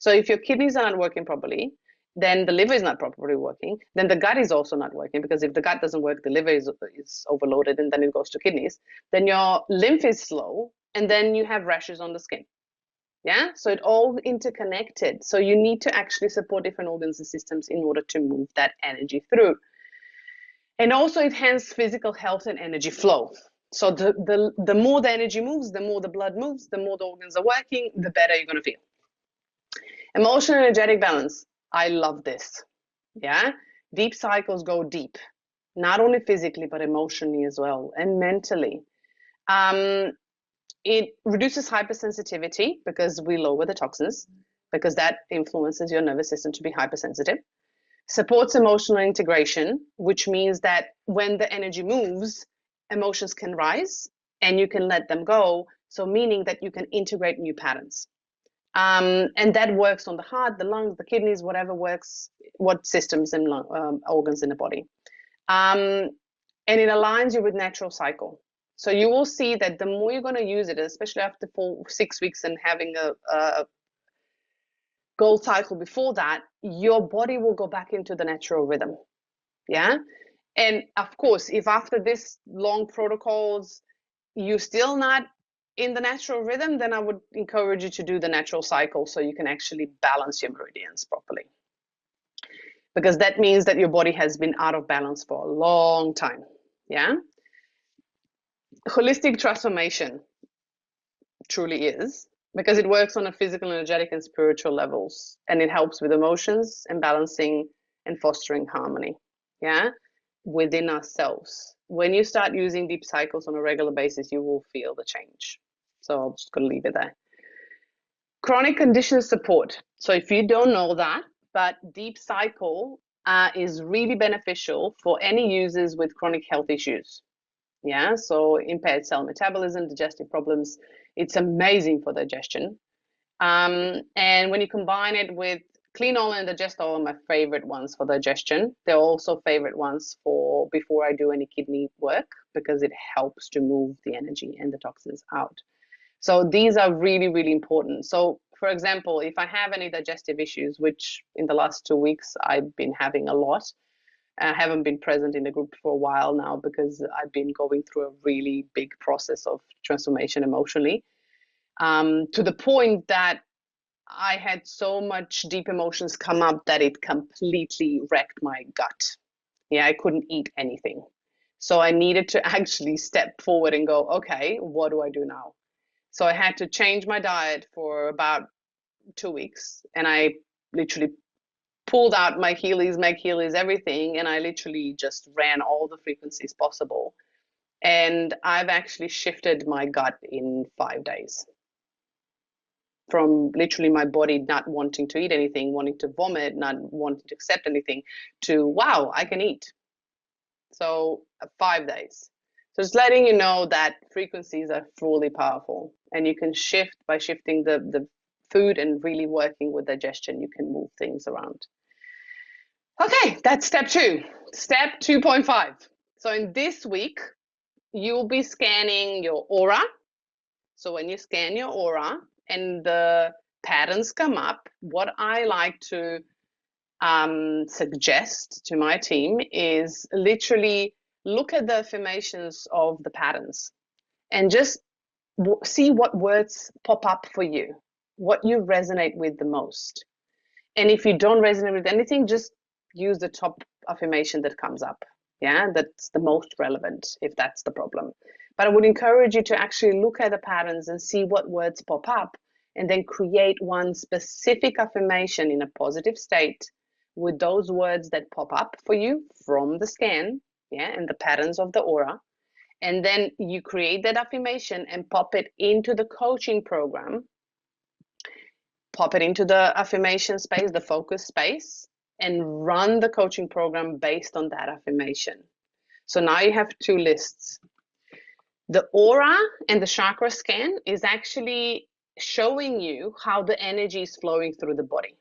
S1: So if your kidneys are not working properly, then the liver is not properly working, then the gut is also not working, because if the gut doesn't work, the liver is overloaded, and then it goes to kidneys. Then your lymph is slow, and then you have rashes on the skin. Yeah, so it all interconnected. So you need to actually support different organs and systems in order to move that energy through. And also enhance physical health and energy flow. So the more the energy moves, the more the blood moves, the more the organs are working, the better you're going to feel. Emotional energetic balance. I love this. Yeah. Deep cycles go deep, not only physically, but emotionally as well, and mentally. It reduces hypersensitivity because we lower the toxins, because that influences your nervous system to be hypersensitive. Supports emotional integration, which means that when the energy moves, emotions can rise and you can let them go. So meaning that you can integrate new patterns. And that works on the heart, the lungs, the kidneys, whatever works, what systems and organs in the body. And it aligns you with natural cycle. So you will see that the more you're going to use it, especially after 6 weeks and having a gold cycle before that, your body will go back into the natural rhythm. Yeah. And of course, if after this long protocols, you're still not in the natural rhythm, then I would encourage you to do the natural cycle so you can actually balance your meridians properly. Because that means that your body has been out of balance for a long time. Yeah. Holistic transformation truly is, because it works on a physical, energetic, and spiritual levels, and it helps with emotions and balancing and fostering harmony. Yeah. Within ourselves. When you start using deep cycles on a regular basis, you will feel the change. So I'm just going to leave it there. Chronic condition support. So if you don't know that, but deep cycle is really beneficial for any users with chronic health issues. Yeah, so impaired cell metabolism, digestive problems. It's amazing for digestion. And when you combine it with clean oil and digest oil, are my favorite ones for digestion. They're also favorite ones for before I do any kidney work, because it helps to move the energy and the toxins out. So these are really, really important. So for example, if I have any digestive issues, which in the last 2 weeks I've been having a lot, I haven't been present in the group for a while now because I've been going through a really big process of transformation emotionally, to the point that I had so much deep emotions come up that it completely wrecked my gut. Yeah, I couldn't eat anything. So I needed to actually step forward and go, okay, what do I do now? So I had to change my diet for about 2 weeks, and I literally pulled out my Heelys, Meg Heelys, everything, and I literally just ran all the frequencies possible. And I've actually shifted my gut in 5 days. From literally my body not wanting to eat anything, wanting to vomit, not wanting to accept anything, to wow, I can eat. So 5 days. So just letting you know that frequencies are fully powerful, and you can shift by shifting the food and really working with digestion. You can move things around. Okay, that's step 2. Step 2.5. So in this week, you'll be scanning your aura. So when you scan your aura and the patterns come up, what I like to suggest to my team is literally look at the affirmations of the patterns and just see what words pop up for you, what you resonate with the most. And if you don't resonate with anything, just use the top affirmation that comes up. Yeah, that's the most relevant if that's the problem. But I would encourage you to actually look at the patterns and see what words pop up, and then create one specific affirmation in a positive state with those words that pop up for you from the scan, yeah, and the patterns of the aura. And then you create that affirmation and pop it into the coaching program, pop it into the affirmation space, the focus space, and run the coaching program based on that affirmation. So now you have 2 lists. The aura and the chakra scan is actually showing you how the energy is flowing through the body,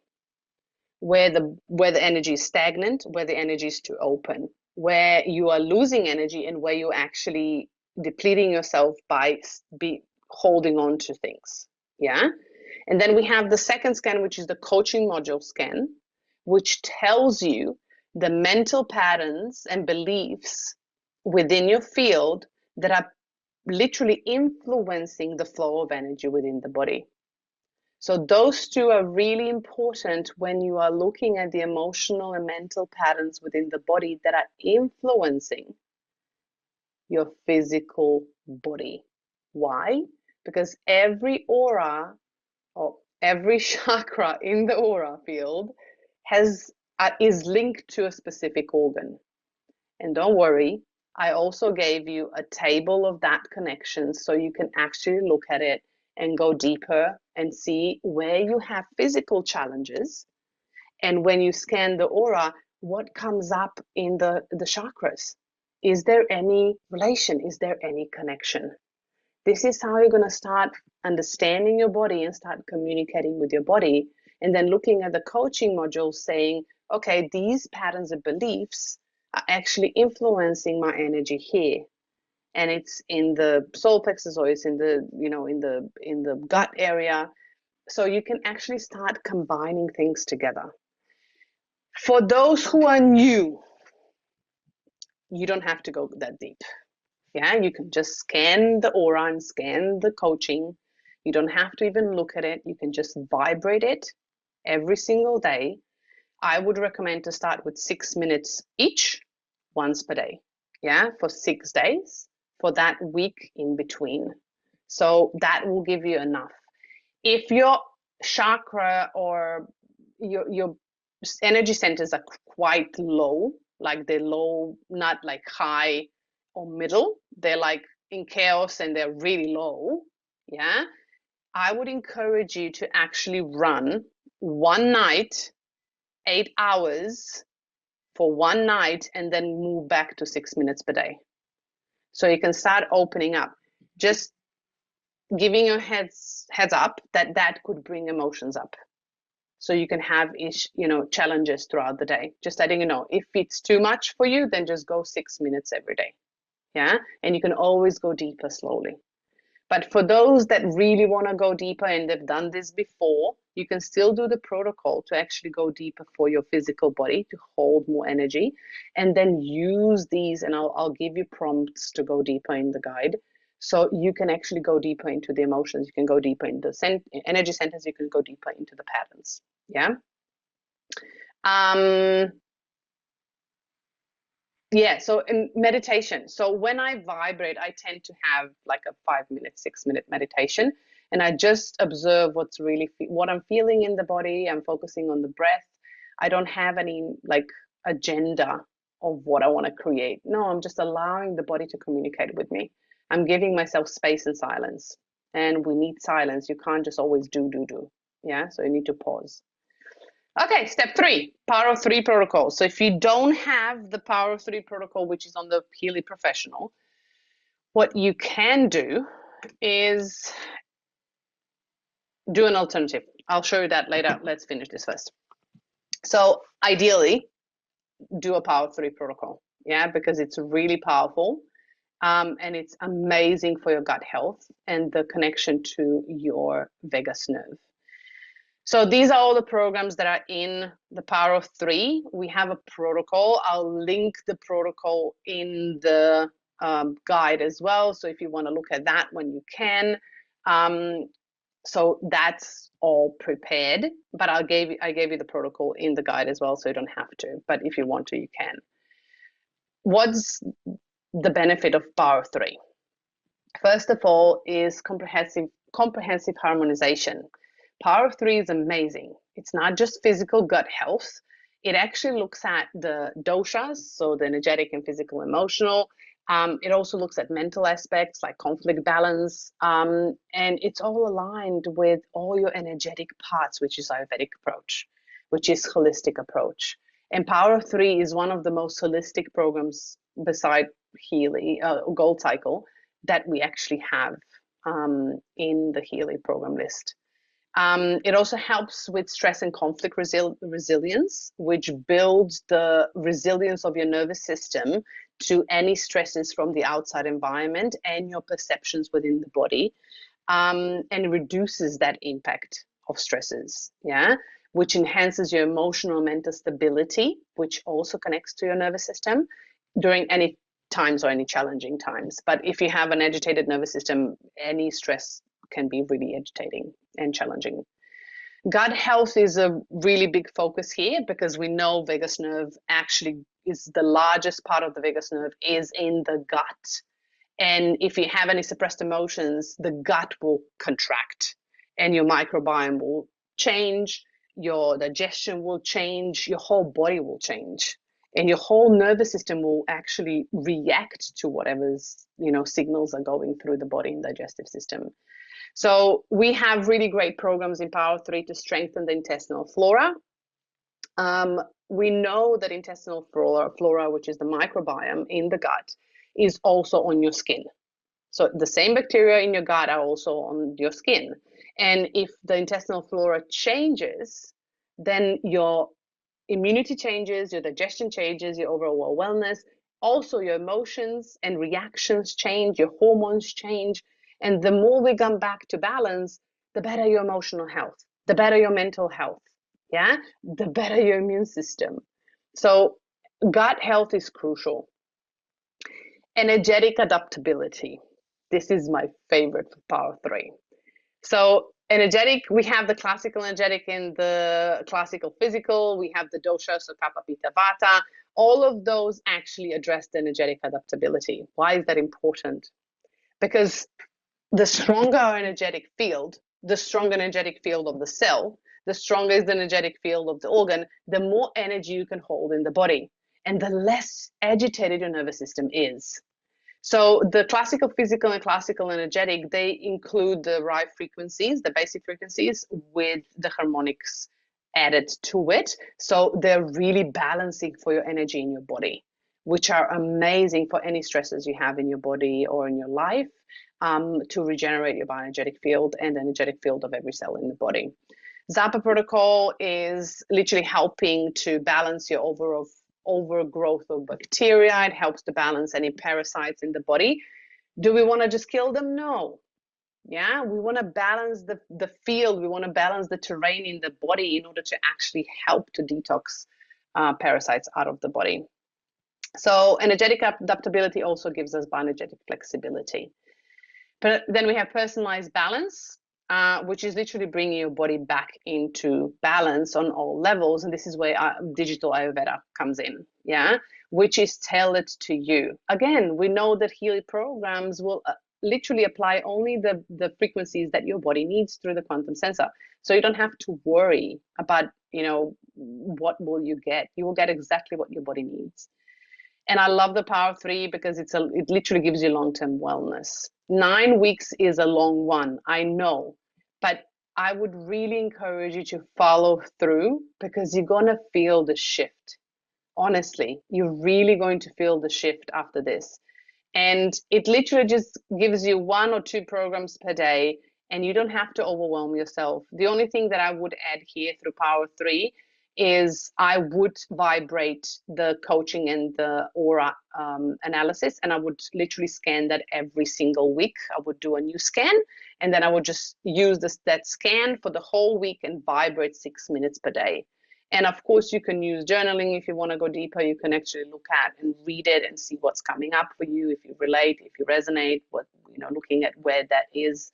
S1: where the energy is stagnant, where the energy is too open, where you are losing energy, and where you're actually depleting yourself by holding on to things. Yeah. And then we have the second scan, which is the coaching module scan, which tells you the mental patterns and beliefs within your field that are literally influencing the flow of energy within the body. So those 2 are really important when you are looking at the emotional and mental patterns within the body that are influencing your physical body. Why? Because every aura or every chakra in the aura field is linked to a specific organ. And don't worry, I also gave you a table of that connection so you can actually look at it and go deeper and see where you have physical challenges. And when you scan the aura, what comes up in the chakras? Is there any relation? Is there any connection? This is how you're going to start understanding your body and start communicating with your body. And then looking at the coaching module saying, okay, these patterns of beliefs are actually influencing my energy here. And it's in the solar plexus, or it's in the, in the gut area. So you can actually start combining things together. For those who are new, you don't have to go that deep. Yeah, you can just scan the aura and scan the coaching. You don't have to even look at it. You can just vibrate it every single day. I would recommend to start with 6 minutes each, once per day. Yeah, for 6 days, for that week in between. So that will give you enough. If your chakra or your energy centers are quite low, like they're low, not like high or middle, they're like in chaos and they're really low, yeah, I would encourage you to actually run one night, 8 hours for one night, and then move back to 6 minutes per day. So you can start opening up. Just giving your heads up that could bring emotions up. So you can have challenges throughout the day. Just letting you know, if it's too much for you, then just go 6 minutes every day. Yeah, and you can always go deeper slowly. But for those that really want to go deeper and they've done this before, you can still do the protocol to actually go deeper for your physical body to hold more energy, and then use these, and I'll give you prompts to go deeper in the guide. So you can actually go deeper into the emotions, you can go deeper into the energy centers, you can go deeper into the patterns. Yeah. Yeah, so in meditation. So when I vibrate, I tend to have like a 5-minute, 6-minute meditation, and I just observe what I'm feeling in the body. I'm focusing on the breath. I don't have any like agenda of what I want to create. No, I'm just allowing the body to communicate with me. I'm giving myself space and silence, and we need silence. You can't just always do. Yeah, so you need to pause. Okay, step 3, Power of 3 protocol. So if you don't have the Power of 3 protocol, which is on the Healy Professional, what you can do is do an alternative. I'll show you that later. Let's finish this first. So ideally, do a Power of 3 protocol, yeah, because it's really powerful, and it's amazing for your gut health and the connection to your vagus nerve. So these are all the programs that are in the Power of 3. We have a protocol. I'll link the protocol in the guide as well. So if you want to look at that when you can. So that's all prepared, but I gave you the protocol in the guide as well, so you don't have to. But if you want to, you can. What's the benefit of Power of 3? First of all is comprehensive harmonization. Power of 3 is amazing. It's not just physical gut health. It actually looks at the doshas, so the energetic and physical emotional. It also looks at mental aspects like conflict balance. And it's all aligned with all your energetic parts, which is Ayurvedic approach, which is holistic approach. And Power of 3 is one of the most holistic programs beside Healy, Gold Cycle, that we actually have in the Healy program list. It also helps with stress and conflict resilience, which builds the resilience of your nervous system to any stresses from the outside environment and your perceptions within the body, and reduces that impact of stresses, yeah, which enhances your emotional and mental stability, which also connects to your nervous system during any times or any challenging times. But if you have an agitated nervous system, any stress can be really agitating and challenging. Gut health is a really big focus here, because we know vagus nerve actually is the largest part of the vagus nerve is in the gut. And if you have any suppressed emotions, the gut will contract and your microbiome will change, your digestion will change, your whole body will change. And your whole nervous system will actually react to whatever's, signals are going through the body and digestive system. So we have really great programs in Power 3 to strengthen the intestinal flora. We know that intestinal flora, which is the microbiome in the gut, is also on your skin. So the same bacteria in your gut are also on your skin. And if the intestinal flora changes, then your immunity changes, your digestion changes, your overall wellness, also your emotions and reactions change, your hormones change. And the more we come back to balance, the better your emotional health, the better your mental health, yeah, the better your immune system. So gut health is crucial. Energetic adaptability. This is my favorite for Power 3. So energetic, we have the classical energetic and the classical physical. We have the dosha, so kapha, pitta, vata. All of those actually address the energetic adaptability. Why is that important? Because the stronger our energetic field, the stronger energetic field of the cell, the stronger is the energetic field of the organ, the more energy you can hold in the body, and the less agitated your nervous system is. So the classical physical and classical energetic, they include the right frequencies, the basic frequencies, with the harmonics added to it. So they're really balancing for your energy in your body, which are amazing for any stresses you have in your body or in your life, to regenerate your bioenergetic field and the energetic field of every cell in the body. Zappa protocol is literally helping to balance your overgrowth of bacteria. It helps to balance any parasites in the body. Do we want to just kill them? No. Yeah, we want to balance the field. We want to balance the terrain in the body in order to actually help to detox parasites out of the body. So energetic adaptability also gives us bioenergetic flexibility. But then we have personalized balance, which is literally bringing your body back into balance on all levels. And this is where digital Ayurveda comes in, yeah, which is tailored to you. Again, we know that Healy programs will literally apply only the frequencies that your body needs through the quantum sensor. So you don't have to worry about, what will you get. You will get exactly what your body needs. And I love the Power 3 because it literally gives you long-term wellness. 9 weeks is a long one, I know, but I would really encourage you to follow through because you're going to feel the shift. Honestly, you're really going to feel the shift after this. And it literally just gives you 1 or 2 programs per day, and you don't have to overwhelm yourself. The only thing that I would add here through Power 3 is I would vibrate the coaching and the aura analysis, and I would literally scan that every single week. I would do a new scan, and then I would just use that scan for the whole week and vibrate 6 minutes per day. And of course, you can use journaling if you want to go deeper. You can actually look at and read it and see what's coming up for you, if you relate, if you resonate, looking at where that is,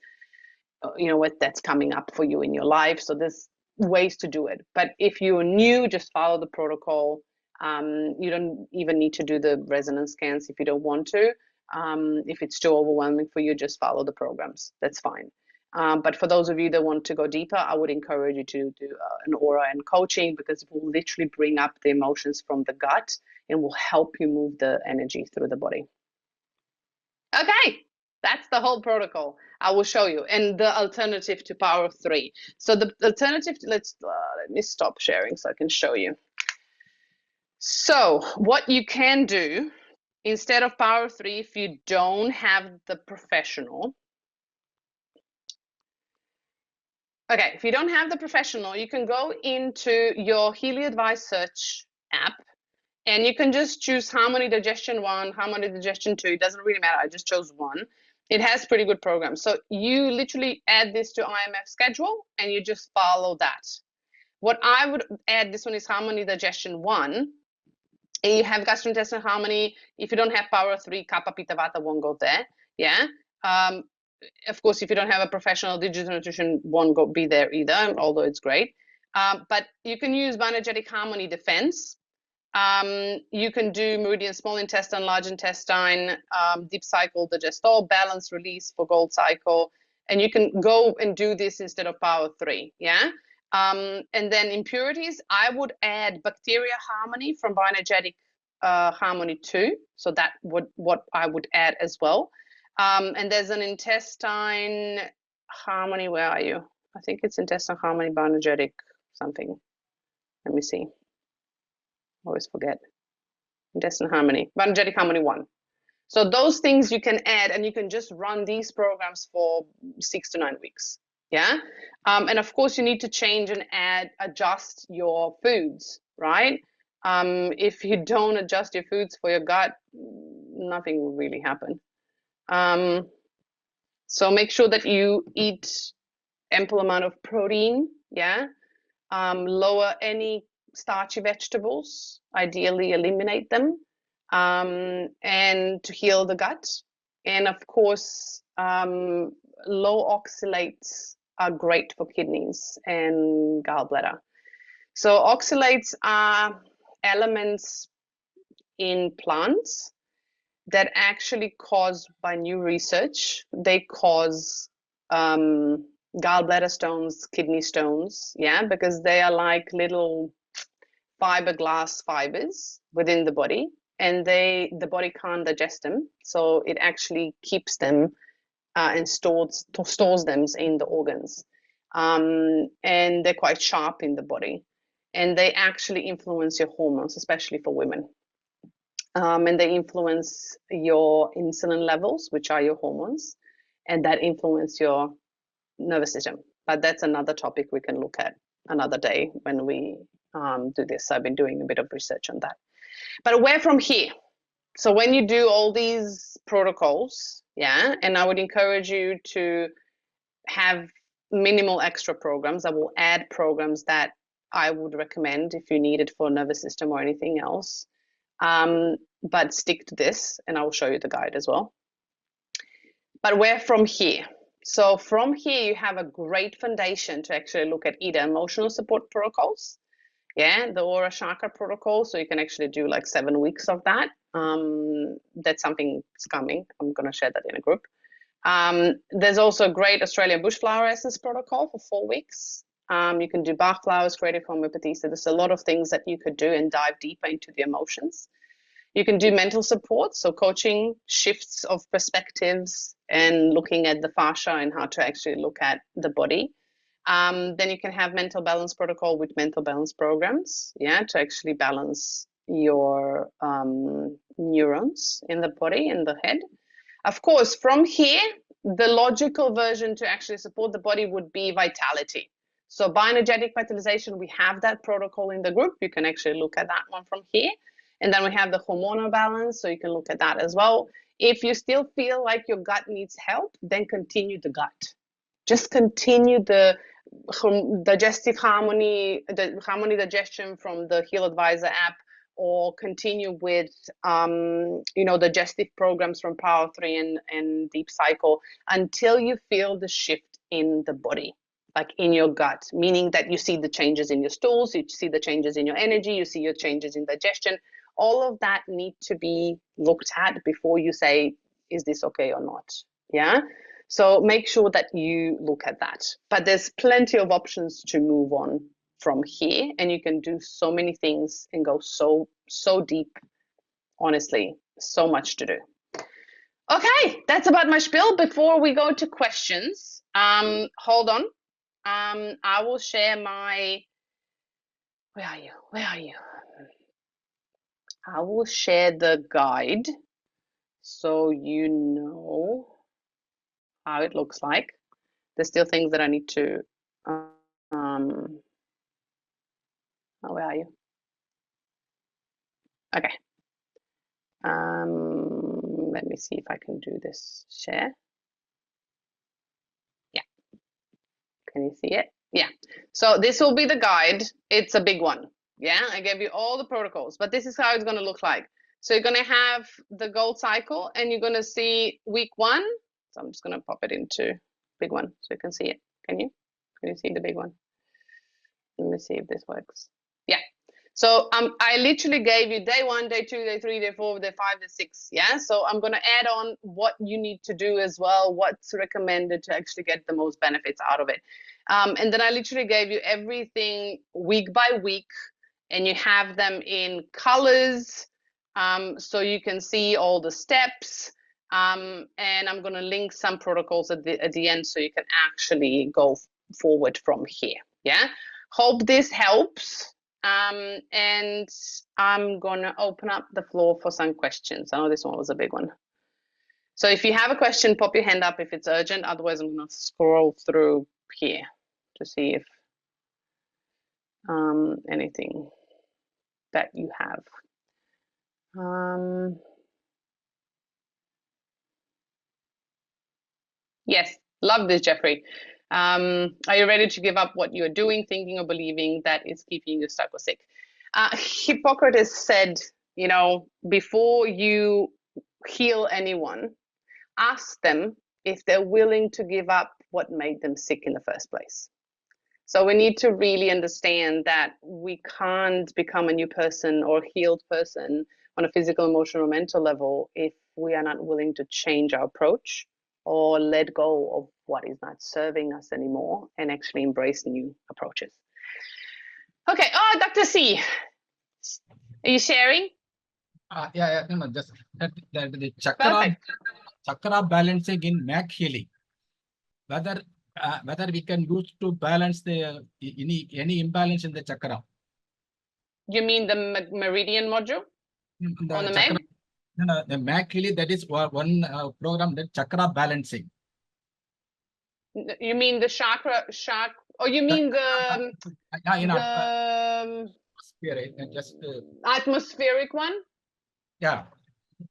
S1: what that's coming up for you in your life. So there's ways to do it. But if you're new, just follow the protocol. You don't even need to do the resonance scans if you don't want to. If it's too overwhelming for you, just follow the programs. That's fine. But for those of you that want to go deeper, I would encourage you to do an aura and coaching because it will literally bring up the emotions from the gut and will help you move the energy through the body. Okay, that's the whole protocol. I will show you. And the alternative to Power 3. So the alternative, let me stop sharing so I can show you. So what you can do instead of Power 3, if you don't have the professional, okay, if you don't have the professional, you can go into your Healy Advanced Search app and you can just choose Harmony Digestion 1, Harmony Digestion 2. It doesn't really matter. I just chose one. It has pretty good programs. So you literally add this to IMF schedule and you just follow that. What I would add, this one is Harmony Digestion 1. And you have gastrointestinal harmony. If you don't have Power 3, Kapha, Pitta, Vata won't go there. Yeah. Of course, if you don't have a professional, digital nutrition won't be there either, although it's great. But you can use bioenergetic harmony defense. You can do meridian, small intestine, large intestine, deep cycle, digestol, balance, release for gold cycle. And you can go and do this instead of power 3, yeah? And then impurities, I would add bacteria harmony from bioenergetic harmony 2. So that would what I would add as well. And there's an intestine harmony, where are you? I think it's intestine harmony, bioenergetic something. Let me see. Always forget. Intestine harmony, bioenergetic harmony 1. So those things you can add, and you can just run these programs for 6 to 9 weeks. Yeah. And of course, you need to change and adjust your foods, right? If you don't adjust your foods for your gut, nothing will really happen. So make sure that you eat ample amount of protein. Yeah. Lower any starchy vegetables, ideally eliminate them, and to heal the gut. And of course, low oxalates are great for kidneys and gallbladder. So oxalates are elements in plants that actually cause, by new research, they cause gallbladder stones, kidney stones, yeah, because they are like little fiberglass fibers within the body, and the body can't digest them, so it actually keeps them and stores them in the organs, and they're quite sharp in the body, and they actually influence your hormones, especially for women, and they influence your insulin levels, which are your hormones, and that influence your nervous system. But that's another topic we can look at another day when we do this. I've been doing a bit of research on that. But where from here? So when you do all these protocols, yeah, and I would encourage you to have minimal extra programs. I will add programs that I would recommend if you need it for nervous system or anything else. But stick to this, and I will show you the guide as well. But where from here? So from here, you have a great foundation to actually look at either emotional support protocols, yeah, the Aura Chakra protocol. So you can actually do like 7 weeks of that. That's something that's coming. I'm going to share that in a group. There's also a great Australian bush flower essence protocol for 4 weeks. You can do Bach flowers, creative homeopathy. So there's a lot of things that you could do and dive deeper into the emotions. You can do mental support, so coaching, shifts of perspectives, and looking at the fascia and how to actually look at the body. Then you can have mental balance protocol with mental balance programs, yeah, to actually balance your neurons in the body, in the head. Of course, from here, the logical version to actually support the body would be vitality. So bioenergetic vitalization, we have that protocol in the group. You can actually look at that one from here. And then we have the hormonal balance, so you can look at that as well. If you still feel like your gut needs help, then continue the gut. Just continue the digestive harmony, the harmony digestion from the Heal Advisor app, or continue with digestive programs from Power 3 and Deep Cycle until you feel the shift in the body, like in your gut, meaning that you see the changes in your stools, you see the changes in your energy, you see your changes in digestion. All of that need to be looked at before you say, is this okay or not? Yeah. So make sure that you look at that. But there's plenty of options to move on from here, and you can do so many things and go so deep. Honestly, so much to do. Okay, that's about my spiel. Before we go to questions, hold on. I will share my. Where are you? Where are you? I will share the guide so you know how it looks like. There's still things that I need to. Where are you? Okay. Let me see if I can do this share. Yeah. Can you see it? Yeah. So this will be the guide. It's a big one. Yeah. I gave you all the protocols, but this is how it's going to look like. So you're going to have the gold cycle, and you're going to see week 1. So I'm just going to pop it into big one so you can see it. Can you see the big one? Let me see if this works. Yeah. So I literally gave you day 1, day 2, day 3, day 4, day 5, day 6. Yeah. So I'm going to add on what you need to do as well, what's recommended to actually get the most benefits out of it. And then I literally gave you everything week by week, and you have them in colors, so you can see all the steps. And I'm going to link some protocols at the end so you can actually go forward from here. Yeah. Hope this helps. And I'm going to open up the floor for some questions. I know this one was a big one. So if you have a question, pop your hand up if it's urgent. Otherwise, I'm going to scroll through here to see if anything that you have. Yes, love this, Jeffrey. Are you ready to give up what you're doing, thinking, or believing that is keeping you stuck or sick? Hippocrates said, you know, before you heal anyone, ask them if they're willing to give up what made them sick in the first place. So we need to really understand that we can't become a new person or healed person on a physical, emotional, or mental level if we are not willing to change our approach or let go of what is not serving us anymore and actually embrace new approaches. Okay. Oh, Dr. C, are you sharing?
S2: Yeah, no, just that the chakra balancing in Healy, whether we can use to balance the any imbalance in the chakra.
S1: You mean the meridian module on the
S2: chakra,
S1: Meg?
S2: No, the Healy, that is one program, that chakra balancing.
S1: You mean the chakra? Or you mean the atmospheric one?
S2: Yeah.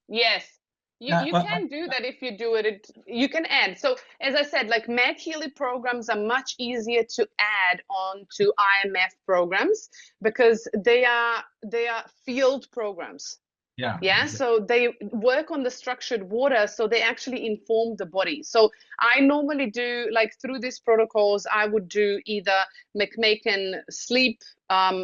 S1: Yes. You can do that if you do it. You can add. So as I said, like Healy programs are much easier to add on to IMF programs because they are field programs.
S2: Yeah.
S1: Yeah. So they work on the structured water. So they actually inform the body. So I normally do, like through these protocols, I would do either McMaken sleep,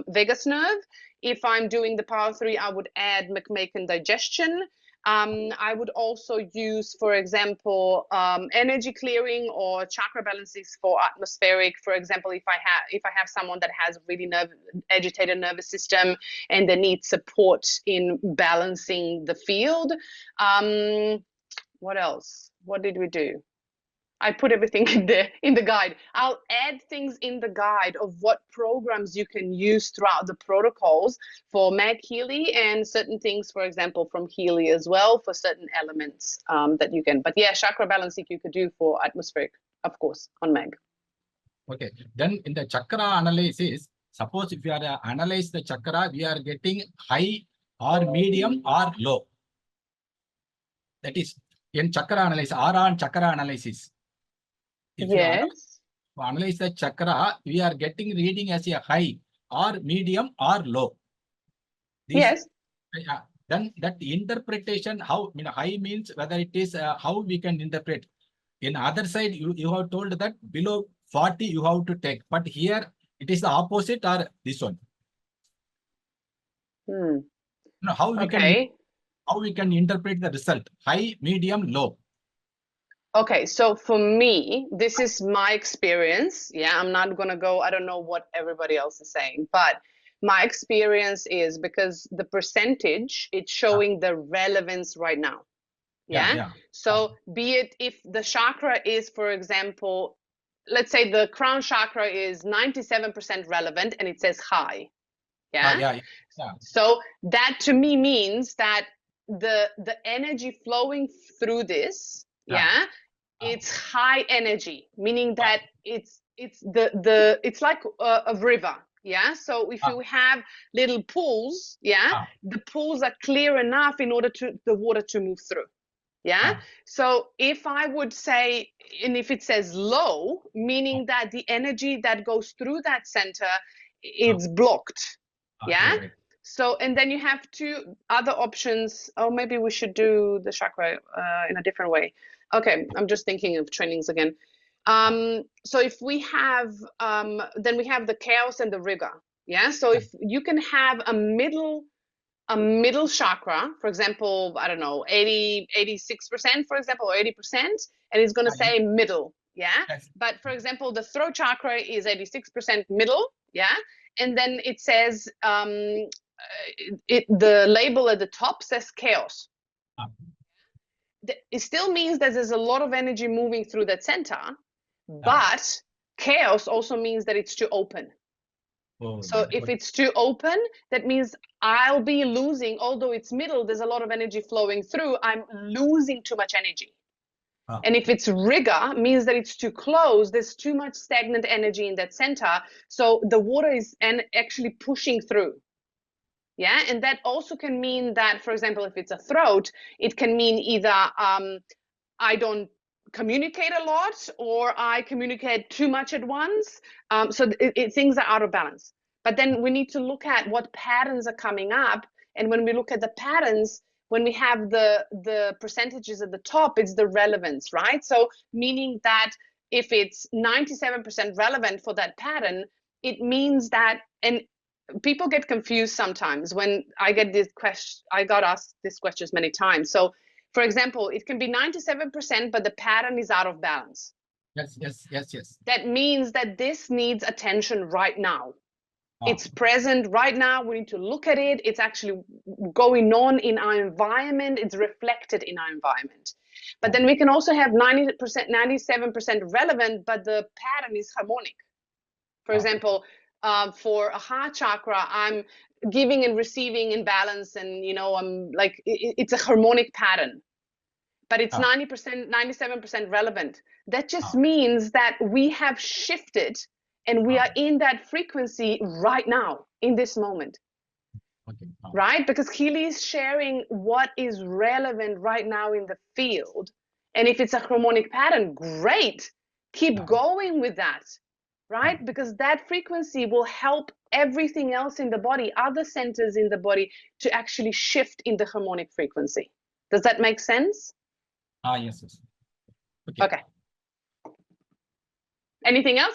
S1: vagus nerve. If I'm doing the power 3, I would add McMaken digestion. I would also use, for example, energy clearing or chakra balancing for atmospheric. For example, if I have someone that has really agitated nervous system and they need support in balancing the field. What else? What did we do? I put everything in the guide. I'll add things in the guide of what programs you can use throughout the protocols for Healy and certain things, for example, from Healy as well for certain elements that you can. But yeah, chakra balancing you could do for atmospheric, of course, on Meg.
S2: Okay. Then in the chakra analysis, suppose if you are analyze the chakra, we are getting high or medium or low. That is in chakra analysis or on chakra analysis. If
S1: yes.
S2: you analyze the chakra, we are getting reading as a high or medium or low.
S1: Yes.
S2: Then that interpretation, how high means whether it is how we can interpret. In other side, you have told that below 40 you have to take, but here it is the opposite or this one. How we can interpret the result, high, medium, low.
S1: Okay, so for me, this is my experience. Yeah, I'm not going to go, I don't know what everybody else is saying, but my experience is because the percentage, it's showing the relevance right now. Yeah. So be it if the chakra is, for example, let's say the crown chakra is 97% relevant and it says high. Yeah. So that to me means that the energy flowing through this, it's high energy, meaning that it's like a river. Yeah. So if you have little pools, the pools are clear enough in order to the water to move through. Yeah. So if I would say, and if it says low, meaning that the energy that goes through that center, it's blocked. Yeah. So, and then you have two other options. Oh, maybe we should do the chakra in a different way. Okay. I'm just thinking of trainings again. So if we have, then we have the chaos and the rigor. Yeah, so if you can have a middle chakra, for example, I don't know, 86%, for example, or 80%, and it's going to say middle. Yeah.
S2: Yes.
S1: But for example, the throat chakra is 86% middle. Yeah. And then it says, the label at the top says chaos. It still means that there's a lot of energy moving through that center, but chaos also means that it's too open. So if it's too open, that means I'll be losing, although it's middle, there's a lot of energy flowing through, I'm losing too much energy. And if it's rigor, means that it's too closed, there's too much stagnant energy in that center, so the water is actually pushing through. Yeah, and that also can mean that, for example, if it's a throat, it can mean either I don't communicate a lot, or I communicate too much at once. So things are out of balance. But then we need to look at what patterns are coming up. And when we look at the patterns, when we have the percentages at the top, it's the relevance, right? So meaning that if it's 97% relevant for that pattern, it means that, and people get confused sometimes when I get this question, I got asked these questions many times. So for example, it can be 97%, but the pattern is out of balance.
S2: Yes.
S1: That means that this needs attention right now. It's present right now. We need to look at it. It's actually going on in our environment. It's reflected in our environment. But then we can also have 90%, 97% relevant, but the pattern is harmonic. For example, for a heart chakra, I'm giving and receiving in balance, and I'm like, it's a harmonic pattern, but it's 90%, 97% relevant. That just means that we have shifted and we are in that frequency right now, in this moment. Right? Because Healy is sharing what is relevant right now in the field. And if it's a harmonic pattern, great. Keep going with that. Right? Because that frequency will help everything else in the body, other centers in the body, to actually shift in the harmonic frequency. Does that make sense?
S2: Yes.
S1: Okay. Anything else?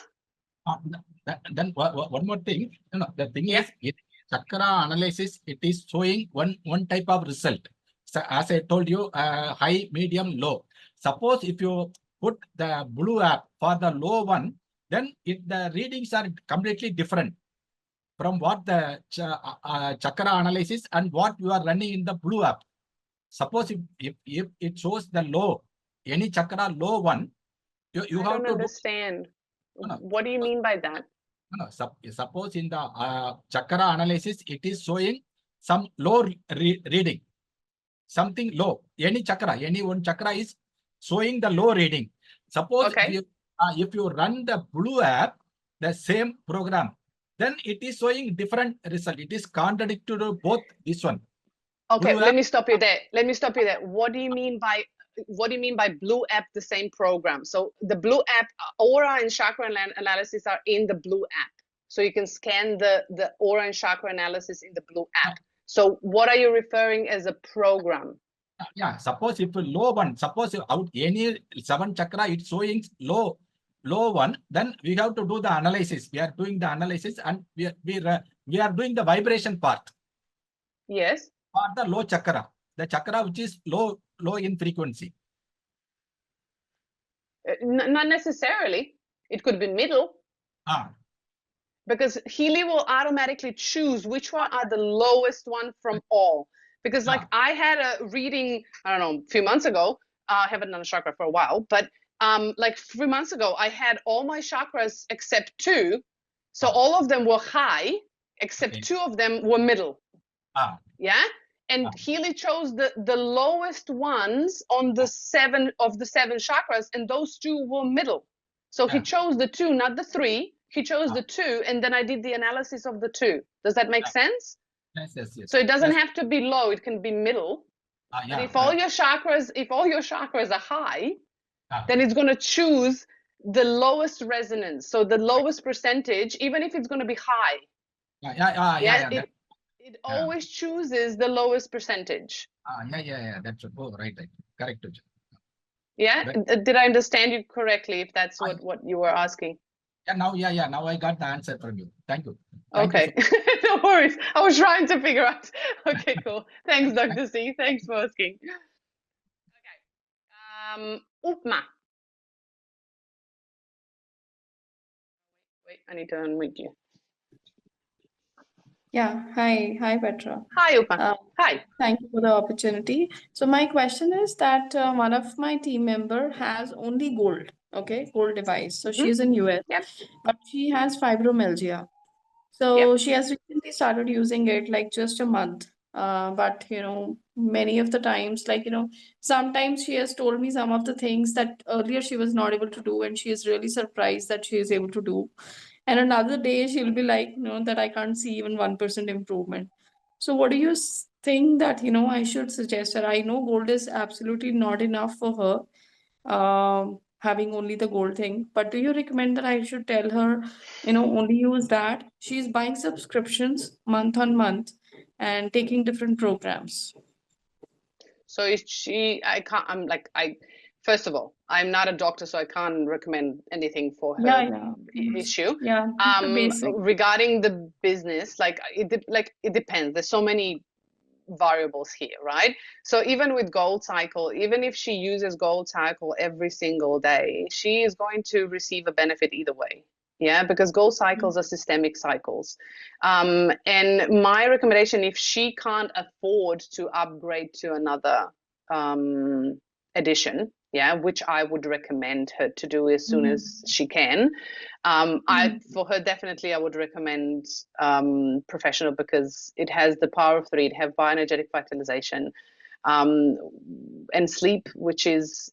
S2: Then one more thing. The thing is, in chakra analysis, it is showing one type of result. So as I told you, high, medium, low. Suppose if you put the blue app for the low one, then the readings are completely different from what the chakra analysis and what you are running in the blue app. Suppose if it shows the low, any chakra low one, you have to
S1: understand. What do you mean by that?
S2: Suppose in the chakra analysis, it is showing some low reading, something low. Any chakra, any one chakra is showing the low reading. Suppose if you run the blue app, the same program, then it is showing different result. It is contradictory to both this one.
S1: Okay, let me stop you there. What do you mean by blue app, the same program? So the blue app, aura and chakra analysis are in the blue app. So you can scan the aura and chakra analysis in the blue app. So what are you referring as a program?
S2: Yeah, suppose if low one, suppose out any 7 chakra, it's showing low one, then we have to do the analysis. We are doing the analysis, and we are doing the vibration part.
S1: Yes.
S2: For the low chakra, the chakra which is low in frequency.
S1: Not necessarily. It could be middle. Because Healy will automatically choose which one are the lowest one from all. Because like I had a reading, I don't know, a few months ago. I haven't done a chakra for a while, but like 3 months ago, I had all my chakras except 2. So all of them were high, except 2 of them were middle. Yeah. And Healy chose the lowest ones on the 7 of the 7 chakras, and those 2 were middle. So he chose the 2, not the 3. He chose the 2, and then I did the analysis of the 2. Does that make sense?
S2: Yes.
S1: So it doesn't have to be low; it can be middle. But if all your chakras are high, then it's going to choose the lowest resonance. So the lowest percentage, even if it's going to be high. It always chooses the lowest percentage.
S2: That's right. Correct.
S1: Yeah. Did I understand you correctly? If that's what you were asking.
S2: Yeah, now I got the answer from you. Thank you. Thank you
S1: Okay, no worries. I was trying to figure out. Okay, cool. Thanks, Dr. C. Thanks for asking. Okay. Upma. Wait, I need to unmute you.
S3: Yeah, hi Petra.
S1: Hi, Upma. Hi.
S3: Thank you for the opportunity. So my question is that one of my team member has only gold, okay, gold device. So
S1: Hmm?
S3: she's in US,
S1: Yep.
S3: but she has fibromyalgia.
S1: Yep.
S3: So she has recently started using it like just a month. But many of the times, sometimes she has told me some of the things that earlier she was not able to do, and she is really surprised that she is able to do. And another day she'll be like, that I can't see even 1% improvement. So what do you think that, I should suggest her? I know gold is absolutely not enough for her, having only the gold thing. But do you recommend that I should tell her, only use that? She's buying subscriptions month on month and taking different programs.
S1: So is she, I can't, first of all, I'm not a doctor, so I can't recommend anything for her
S3: Yeah.
S1: issue.
S3: Yeah, the basic.
S1: Regarding the business, it depends. There's so many variables here, right? So even with Gold Cycle, even if she uses Gold Cycle every single day, she is going to receive a benefit either way. Yeah, because gold cycles are systemic cycles. And my recommendation, if she can't afford to upgrade to another edition, yeah, which I would recommend her to do as soon as she can. For her, definitely, I would recommend professional, because it has the power of 3, it have bioenergetic vitalization, and sleep,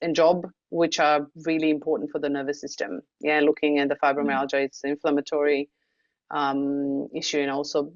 S1: and job, which are really important for the nervous system. Yeah, looking at the fibromyalgia, it's an inflammatory issue, and also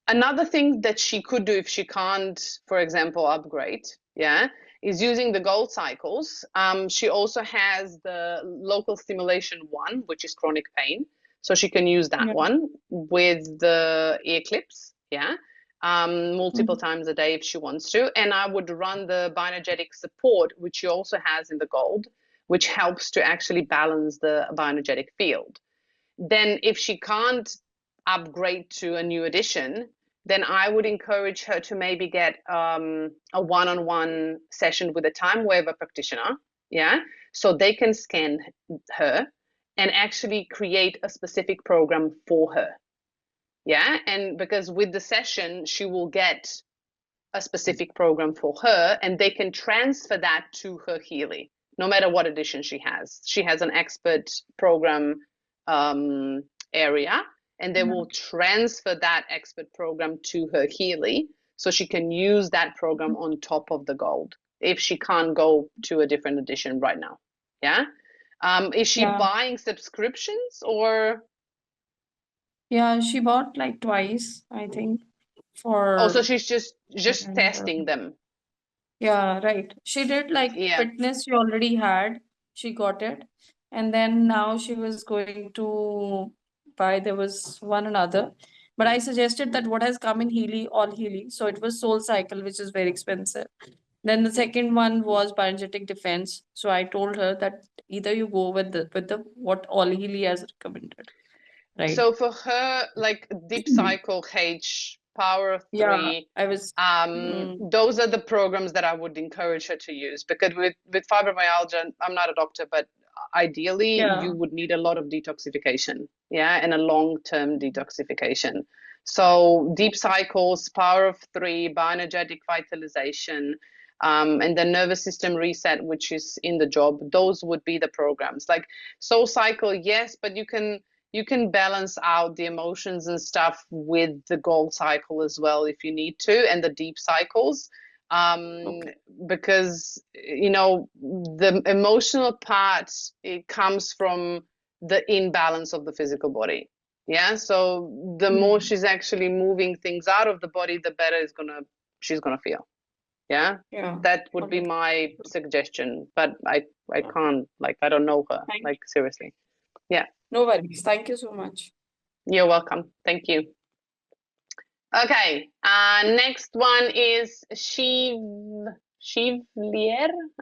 S1: another thing that she could do if she can't, for example, upgrade, yeah, is using the gold cycles. She also has the local stimulation one, which is chronic pain. So she can use that one with the ear clips, yeah, multiple times a day if she wants to. And I would run the bioenergetic support, which she also has in the gold, which helps to actually balance the bioenergetic field. Then if she can't upgrade to a new edition, then I would encourage her to maybe get a one-on-one session with a time waiver practitioner, yeah, so they can scan her and actually create a specific program for her, yeah. And because with the session, she will get a specific program for her, and they can transfer that to her Healy, no matter what edition she has. She has an expert program area, and they will transfer that expert program to her Healy, so she can use that program on top of the gold if she can't go to a different edition right now. Yeah. Is she buying subscriptions or?
S3: Yeah, she bought like twice, I think, for.
S1: Oh, so she's just testing them.
S3: Yeah, right. She did like fitness she already had. She got it. And then now she was going to buy, there was one another. But I suggested that what has come in Healy, all Healy. So it was Soul Cycle, which is very expensive. Then the second one was Bioenergetic Defense. So I told her that either you go with the what all Healy has recommended. Right.
S1: So for her, like Deep Cycle, H, Power of 3,
S3: I was.
S1: those are the programs that I would encourage her to use, because with fibromyalgia, I'm not a doctor, but ideally you would need a lot of detoxification, yeah, and a long-term detoxification. So Deep Cycles, Power of 3, Bioenergetic Vitalization, and the nervous system reset, which is in the job, those would be the programs. Like Soul Cycle, yes, but you can balance out the emotions and stuff with the gold cycle as well if you need to, and the deep cycles, because the emotional part, it comes from the imbalance of the physical body. Yeah, so the more she's actually moving things out of the body, the better she's gonna feel. Yeah, that would be my suggestion, but I can't, I don't know her, seriously. Yeah.
S3: No worries. Thank you so much.
S1: You're welcome. Thank you. Okay. Next one is Shivlier.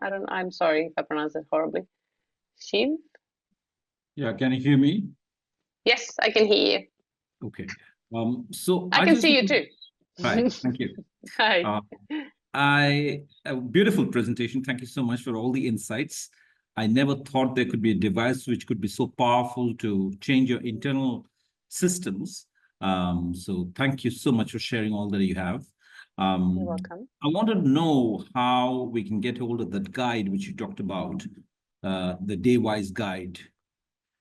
S1: I'm sorry if I pronounce it horribly. Shiv?
S4: Yeah, can you hear me?
S1: Yes, I can hear you.
S4: Okay. So
S1: I can
S4: just
S1: see you too.
S4: Hi, thank you.
S1: Hi.
S4: A beautiful presentation. Thank you so much for all the insights. I never thought there could be a device which could be so powerful to change your internal systems. So thank you so much for sharing all that you have.
S1: You're welcome.
S4: I want to know how we can get hold of that guide which you talked about, the day-wise guide.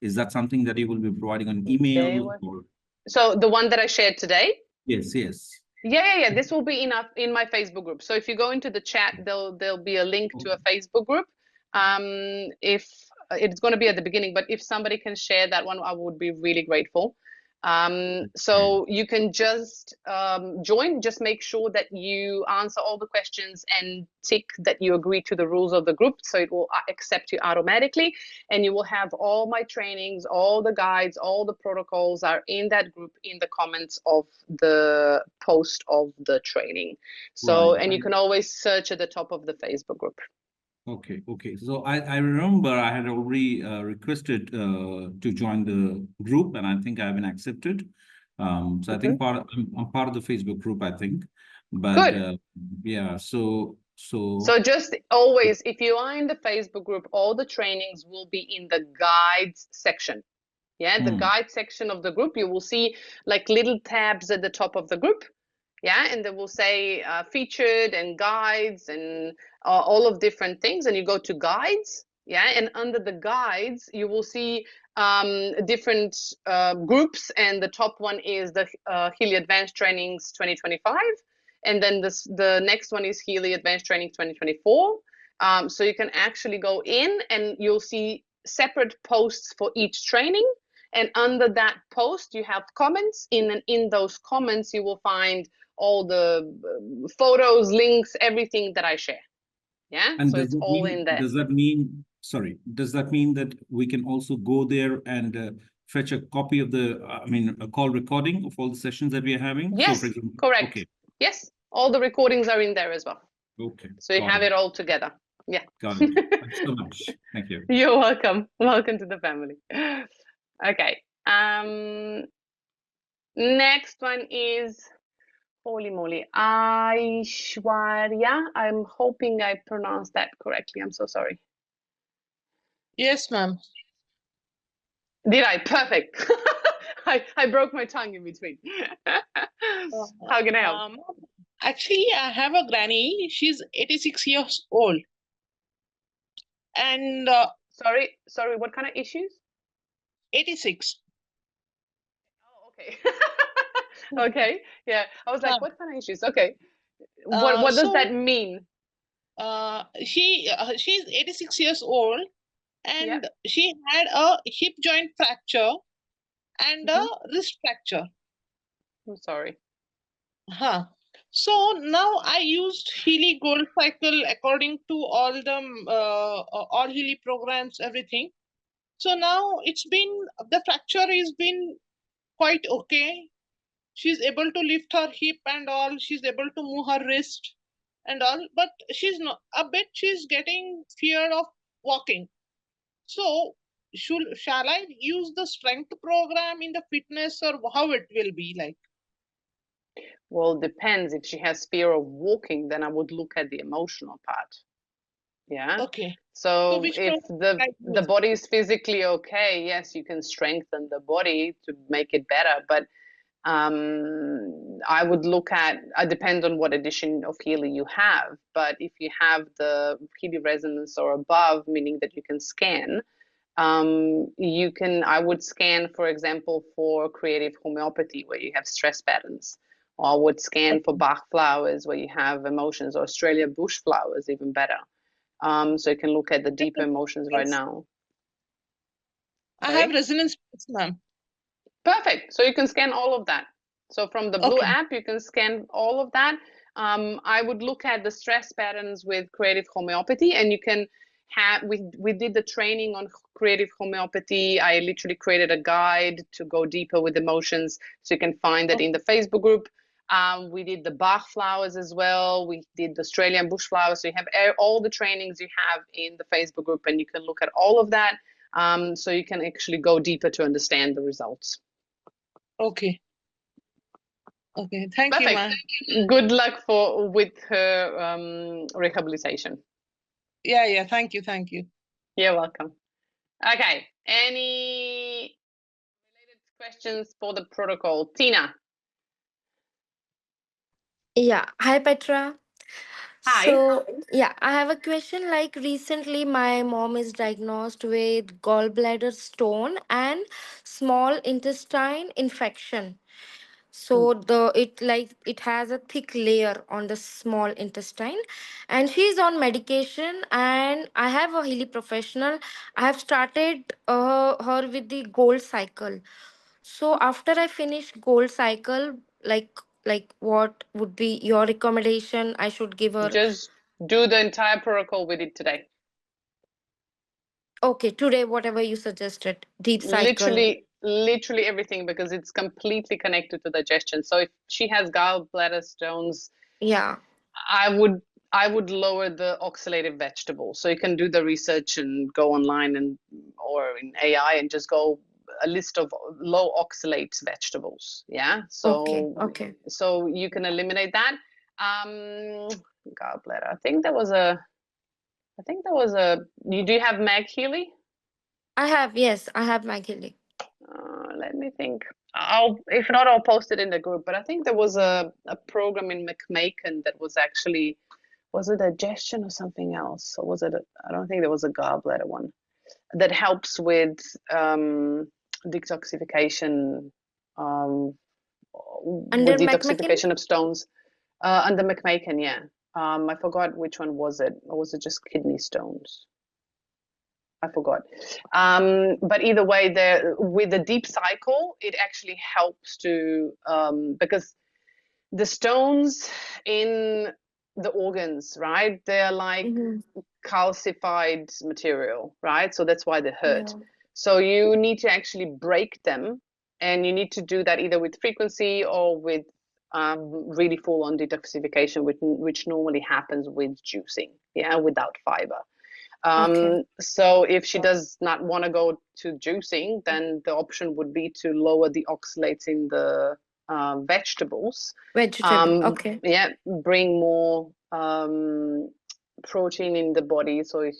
S4: Is that something that you will be providing on email or?
S1: So the one that I shared today?
S4: Yes, yes.
S1: Yeah. This will be in my Facebook group. So if you go into the chat, there'll be a link to a Facebook group. If it's going to be at the beginning, but if somebody can share that one, I would be really grateful. So you can just join, just make sure that you answer all the questions and tick that you agree to the rules of the group, so it will accept you automatically, and you will have all my trainings, all the guides, all the protocols are in that group in the comments of the post of the training. So,
S4: Right.
S1: and you can always search at the top of the Facebook group.
S4: Okay. So I remember I had already requested to join the group, and I think I've been accepted. So I think I'm part of the Facebook group, I think. But
S1: Good.
S4: yeah, so
S1: just always, if you are in the Facebook group, all the trainings will be in the guides section. Yeah, the guide section of the group, you will see like little tabs at the top of the group. Yeah, and they will say featured and guides and all of different things. And you go to guides. Yeah, and under the guides, you will see different groups. And the top one is the Healy Advanced Trainings 2025. And then the next one is Healy Advanced Training 2024. So you can actually go in and you'll see separate posts for each training. And under that post, you have comments. In those comments, you will find all the photos, links, everything that I share. Yeah,
S4: and
S1: so it's all in there.
S4: does that mean that we can also go there and fetch a copy of a call recording of all the sessions that we are having?
S1: Yes,
S4: so for example,
S1: correct.
S4: Okay.
S1: Yes, all the recordings are in there as well.
S4: Okay.
S1: So you have it all together. Yeah.
S4: Got it. Thanks so much. Thank you.
S1: You're welcome. Welcome to the family. Okay. Next one is, holy moly, Aishwarya. I'm hoping I pronounced that correctly. I'm so sorry.
S5: Yes, ma'am.
S1: Did I? Perfect. I broke my tongue in between. How can I help?
S5: Actually, I have a granny. She's 86 years old. And
S1: Sorry, what kind of issues?
S5: 86.
S1: Oh, okay. Okay. Yeah. I was like, what kind of issues? Okay. What does that mean?
S5: She's 86 years old, and she had a hip joint fracture and a wrist fracture.
S1: I'm sorry.
S5: So now I used Healy Gold Cycle according to all the all Healy programs, everything. So now the fracture has been quite okay. She's able to lift her hip and all. She's able to move her wrist and all. But she's getting fear of walking. So shall I use the strength program in the fitness, or how it will be like?
S1: Well, it depends. If she has fear of walking, then I would look at the emotional part. Yeah.
S5: Okay.
S1: So if the body is physically okay, yes, you can strengthen the body to make it better. But I would look at, it depends on what edition of Healy you have. But if you have the Healy Resonance or above, meaning that you can scan, I would scan, for example, for creative homeopathy, where you have stress patterns. Or I would scan for Bach flowers, where you have emotions, or Australia bush flowers, even better. So you can look at the deeper emotions right now.
S5: I have resonance, ma'am.
S1: Perfect. So you can scan all of that. So from the Blue app, you can scan all of that. I would look at the stress patterns with creative homeopathy, and you can have, we did the training on creative homeopathy. I literally created a guide to go deeper with emotions. So you can find that in the Facebook group. We did the Bach flowers as well. We did the Australian bush flowers. So you have all the trainings you have in the Facebook group, and you can look at all of that. so you can actually go deeper to understand the results.
S5: Okay. Okay. Thank you,
S1: Perfect.
S5: ma'am.
S1: Good luck with her rehabilitation.
S5: Yeah. Thank you. Thank you.
S1: You're welcome. Okay. Any related questions for the protocol? Tina.
S6: Yeah. Hi, Petra.
S1: Hi.
S6: So, yeah, I have a question. Like, recently, my mom is diagnosed with gallbladder stone and small intestine infection. So it has a thick layer on the small intestine, and she's on medication. And I have a Healy professional. I have started her with the gold cycle. So after I finish gold cycle, like what would be your recommendation? I should give her.
S1: Just do the entire protocol with it today.
S6: Okay, today whatever you suggested, deep cycle.
S1: Literally everything, because it's completely connected to digestion. So if she has gallbladder stones,
S6: Yeah.
S1: I would lower the oxalated vegetables. So you can do the research and go online or in AI and just go a list of low oxalate vegetables. Yeah.
S6: Okay.
S1: So you can eliminate that. Gallbladder. I think there was a. Do you have Meg Healy?
S6: Yes, I have my Healy.
S1: Let me think. If not, I'll post it in the group. But I think there was a program in McMaken that was actually, was it digestion or something else? Or was it, I don't think there was a gallbladder one that helps with detoxification,
S6: Under
S1: with
S6: McMacken?
S1: detoxification of stones. Under McMaken, yeah. I forgot which one was it, or was it just kidney stones? I forgot. But either way, with the deep cycle, it actually helps to, because the stones in the organs, right? They're like calcified material, right? So that's why they hurt.
S6: Yeah.
S1: So you need to actually break them, and you need to do that either with frequency or with really full on detoxification, which normally happens with juicing, yeah, without fiber.
S6: Okay.
S1: So if she does not want to go to juicing, then the option would be to lower the oxalates in the vegetables.
S6: Vegetable. Okay.
S1: Yeah, bring more protein in the body so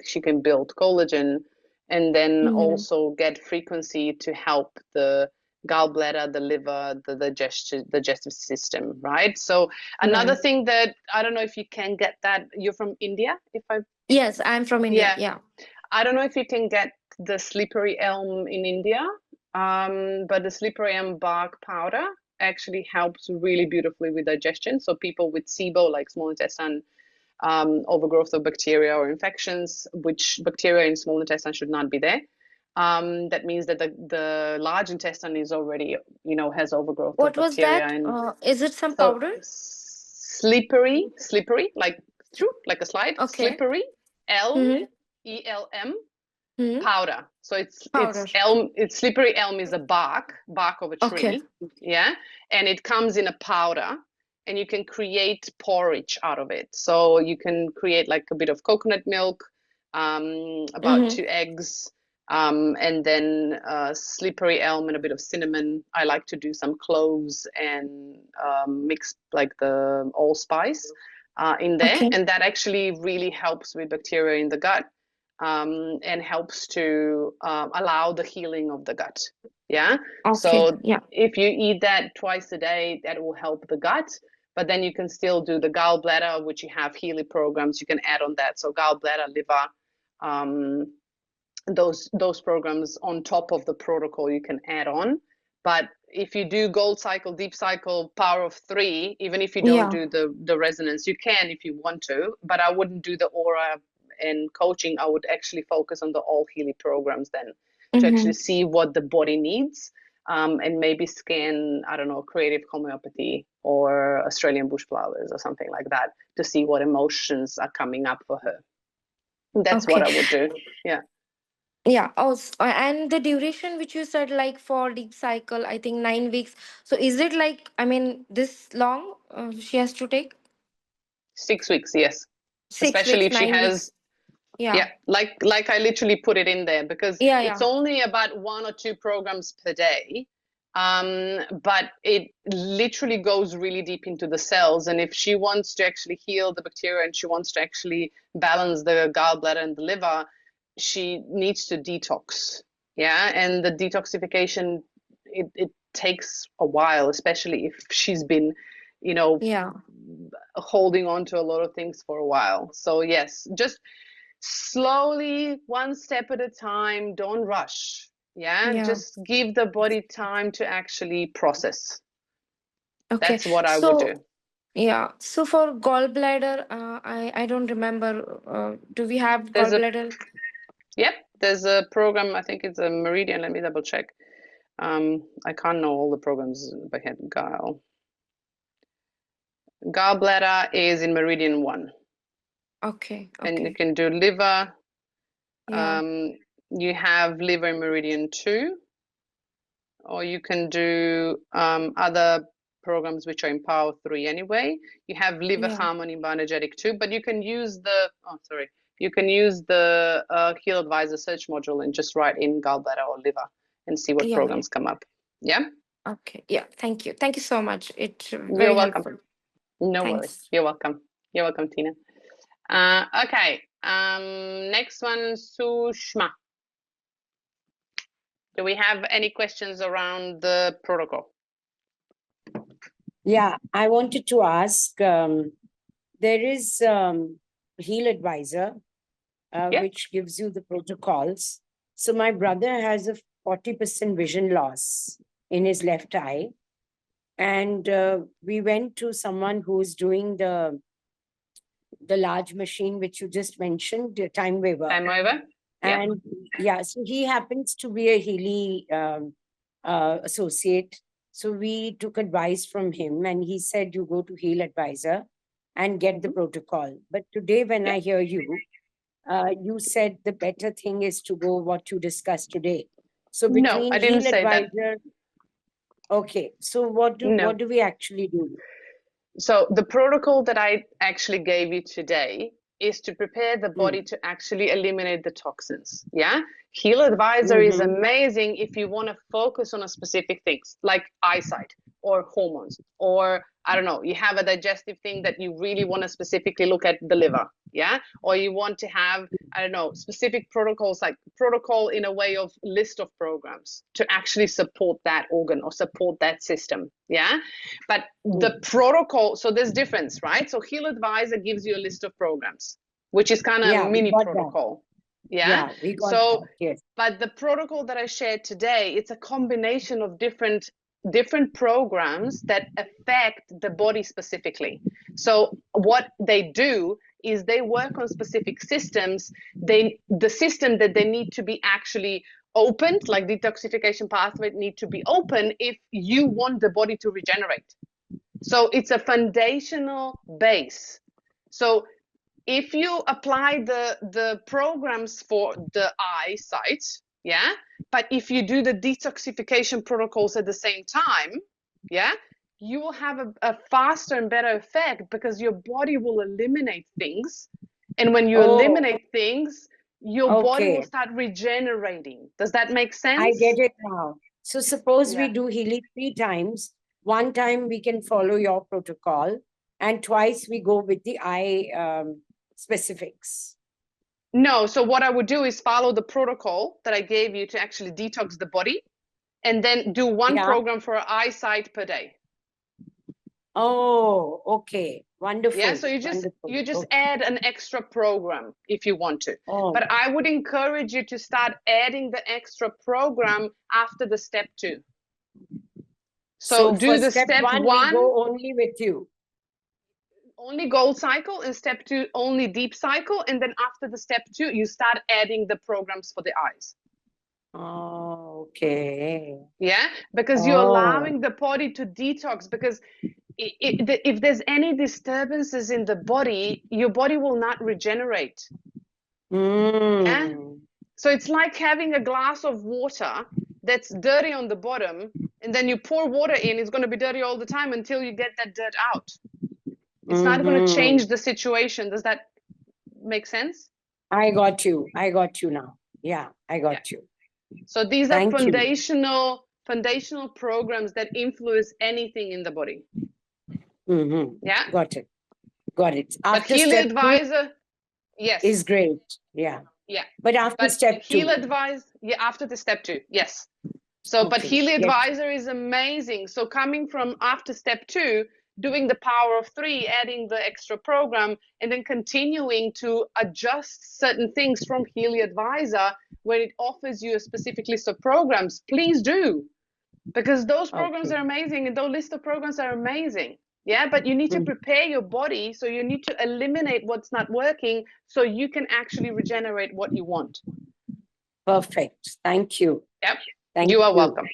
S1: she can build collagen, and then also get frequency to help the gallbladder, the liver, the digestive system, right? So another
S6: Right.
S1: thing that I don't know if you can get that, you're from India, if I
S6: Yes, I'm from India. Yeah.
S1: I don't know if you can get the slippery elm in India, but the slippery elm bark powder actually helps really beautifully with digestion. So people with SIBO, like small intestine overgrowth of bacteria or infections, which bacteria in small intestine should not be there. That means that the large intestine is already, has overgrowth of
S6: What was
S1: bacteria.
S6: that?
S1: And
S6: Is it some
S1: so
S6: powder?
S1: slippery, like a slide,
S6: Okay.
S1: slippery, elm,
S6: Mm-hmm.
S1: ELM,
S6: Hmm.
S1: powder. So it's
S6: Powder.
S1: elm. It's slippery elm is a bark of a
S6: Okay.
S1: tree, yeah, and it comes in a powder, and you can create porridge out of it. So you can create like a bit of coconut milk, about 2 eggs, and then slippery elm and a bit of cinnamon. I like to do some cloves and mix like the allspice in there,
S6: Okay.
S1: and that actually really helps with bacteria in the gut. And helps to allow the healing of the gut. Yeah.
S6: Okay.
S1: So
S6: Yeah.
S1: if you eat that twice a day, that will help the gut. But then you can still do the gallbladder, which you have Healy programs. You can add on that. So gallbladder, liver, those programs on top of the protocol you can add on. But if you do gold cycle, deep cycle, power of 3, even if you don't
S6: Yeah.
S1: do the resonance, you can if you want to. But I wouldn't do the aura and coaching. I would actually focus on the all Healy programs then to actually see what the body needs, and maybe scan, I don't know, creative homeopathy or Australian bush flowers or something like that to see what emotions are coming up for her. That's what I would do. Yeah.
S6: Yeah. Oh, and the duration which you said, like for deep cycle, I think 9 weeks. So is it like, I mean, this long she has to take?
S1: 6 weeks, yes.
S6: 6
S1: Especially
S6: weeks,
S1: if she
S6: 9 weeks.
S1: has Yeah, like I literally put it in there because it's only about 1 or 2 programs per day. But it literally goes really deep into the cells. And if she wants to actually heal the bacteria and she wants to actually balance the gallbladder and the liver, she needs to detox. Yeah, and the detoxification, it takes a while, especially if she's been, you know, holding on to a lot of things for a while. So yes, just slowly, one step at a time, don't rush. Just give the body time to actually process.
S6: Okay.
S1: That's what I would do.
S6: Yeah. So for gallbladder, I don't remember. Do we have gallbladder?
S1: Yep. There's a program. I think it's a Meridian. Let me double check. I can't know all the programs by head. Gallbladder is in Meridian 1.
S6: Okay.
S1: And you can do liver.
S6: Yeah.
S1: You have liver in Meridian 2. Or you can do other programs which are in Power 3 anyway. You have liver harmony bioenergetic 2, but you can use the, you can use the Healy Advisor search module and just write in gallbladder or liver and see what programs come up. Yeah?
S6: Okay. Yeah. Thank you. Thank you so much. It's very
S1: You're welcome.
S6: helpful.
S1: No worries. You're welcome. You're welcome, Tina. Okay. Next one, Sushma. Do we have any questions around the protocol?
S7: Yeah, I wanted to ask, there is Healy Advisor, which gives you the protocols. So my brother has a 40% vision loss in his left eye. And we went to someone who's doing the large machine, which you just mentioned, the time waiver.
S1: Time waiver.
S7: And so he happens to be a Healy associate. So we took advice from him and he said, you go to Healy Advisor and get the protocol. But today when I hear you, you said the better thing is to go what you discussed today. So between
S1: no, I didn't
S7: Healy
S1: say
S7: Advisor,
S1: that.
S7: Okay, so what do we actually do?
S1: So the protocol that I actually gave you today is to prepare the body to actually eliminate the toxins. Yeah, Healy Advisor is amazing if you want to focus on a specific things like eyesight or hormones, or I don't know, you have a digestive thing that you really want to specifically look at the liver. Yeah, or you want to have, I don't know, specific protocols, like protocol in a way of list of programs to actually support that organ or support that system. Yeah, but the protocol, so there's difference, right? So Healy Advisor gives you a list of programs, which is kind of mini protocol. Yeah,
S7: we got that. Yes.
S1: But the protocol that I shared today, it's a combination of different programs that affect the body specifically. So what they do is they work on specific systems. The system that they need to be actually opened, like detoxification pathway, need to be open if you want the body to regenerate. So it's a foundational base. So if you apply the programs for the eyesight, but if you do the detoxification protocols at the same time, you will have a faster and better effect because your body will eliminate things. And when you eliminate things, your body will start regenerating. Does that make sense?
S7: I get it now. So suppose we do Healy 3 times. 1 time we can follow your protocol and twice we go with the eye specifics.
S1: No, so what I would do is follow the protocol that I gave you to actually detox the body and then do 1 program for eyesight per day.
S7: Oh, okay. Wonderful.
S1: Yeah, so you just add an extra program if you want to. But I would encourage you to start adding the extra program after the step 2. So do the step 1,
S7: we go only with you.
S1: Only gold cycle, and step 2 only deep cycle, and then after the step 2 you start adding the programs for the eyes.
S7: Okay.
S1: Yeah, because you're allowing the body to detox, because if there's any disturbances in the body, your body will not regenerate. Yeah? So it's like having a glass of water that's dirty on the bottom, and then you pour water in, it's going to be dirty all the time until you get that dirt out. It's not going to change the situation. Does that make sense?
S7: I got you. I got you now. Yeah, I got you.
S1: So these are
S7: Thank you.
S1: foundational programs that influence anything in the body.
S7: Mm-hmm.
S1: Yeah.
S7: Got it. Got it.
S1: But
S7: After
S1: Healy
S7: step two
S1: Advisor, yes.
S7: is great. Yeah.
S1: Yeah.
S7: But after
S1: But
S7: step
S1: Healy
S7: two.
S1: Advisor, yeah, after the step 2, yes. So, but
S7: Okay.
S1: Healy
S7: Yes.
S1: Advisor is amazing. So coming from after step 2, doing the power of 3, adding the extra program, and then continuing to adjust certain things from Healy Advisor when it offers you a specific list of programs, please do. Because those programs
S7: Okay.
S1: are amazing and those list of programs are amazing. Yeah, but you need to prepare your body, so you need to eliminate what's not working so you can actually regenerate what you want.
S7: Perfect. Thank you.
S1: Yep.
S7: Thank
S1: You are welcome.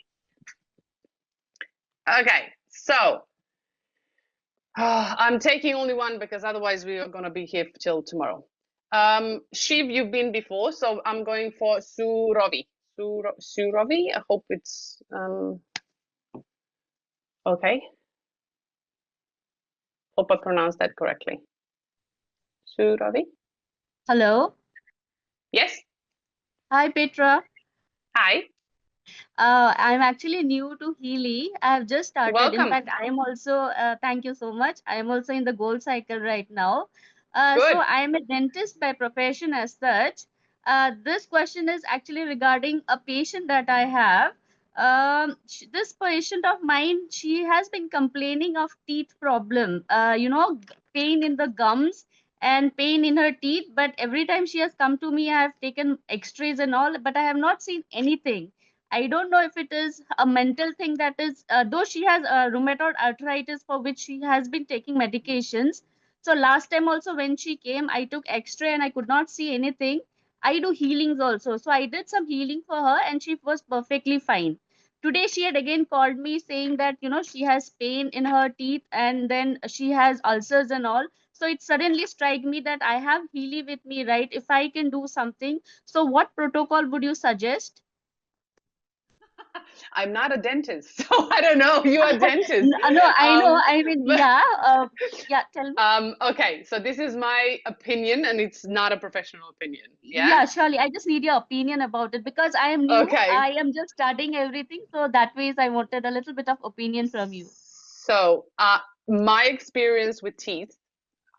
S1: Okay, so I'm taking only one because otherwise we are going to be here till tomorrow. Shiv, you've been before, so I'm going for Suravi. Suravi, I hope it's okay. Hope I pronounced that correctly. Suravi?
S8: Hello.
S1: Yes.
S8: Hi, Petra.
S1: Hi.
S8: I'm actually new to Healy. I have just started.
S1: Welcome.
S8: In fact, I am also, thank you so much. I am also in the goal cycle right now.
S1: Good.
S8: So I am a dentist by profession as such. This question is actually regarding a patient that I have. This patient of mine, she has been complaining of teeth problem, pain in the gums and pain in her teeth. But every time she has come to me, I have taken x-rays and all, but I have not seen anything. I don't know if it is a mental thing that is, though she has rheumatoid arthritis for which she has been taking medications. So last time also when she came, I took X-ray and I could not see anything. I do healings also. So I did some healing for her and she was perfectly fine. Today she had again called me saying that, she has pain in her teeth and then she has ulcers and all. So it suddenly struck me that I have Healy with me, right? If I can do something. So what protocol would you suggest?
S1: I'm not a dentist, so I don't know. You are a dentist.
S8: No, I know. I mean,
S1: but-
S8: yeah, tell me.
S1: Okay, so this is my opinion and it's not a professional opinion. Yeah?
S8: Yeah, surely. I just need your opinion about it because I am new.
S1: Okay.
S8: I am just studying everything. So that ways I wanted a little bit of opinion from you.
S1: So, my experience with teeth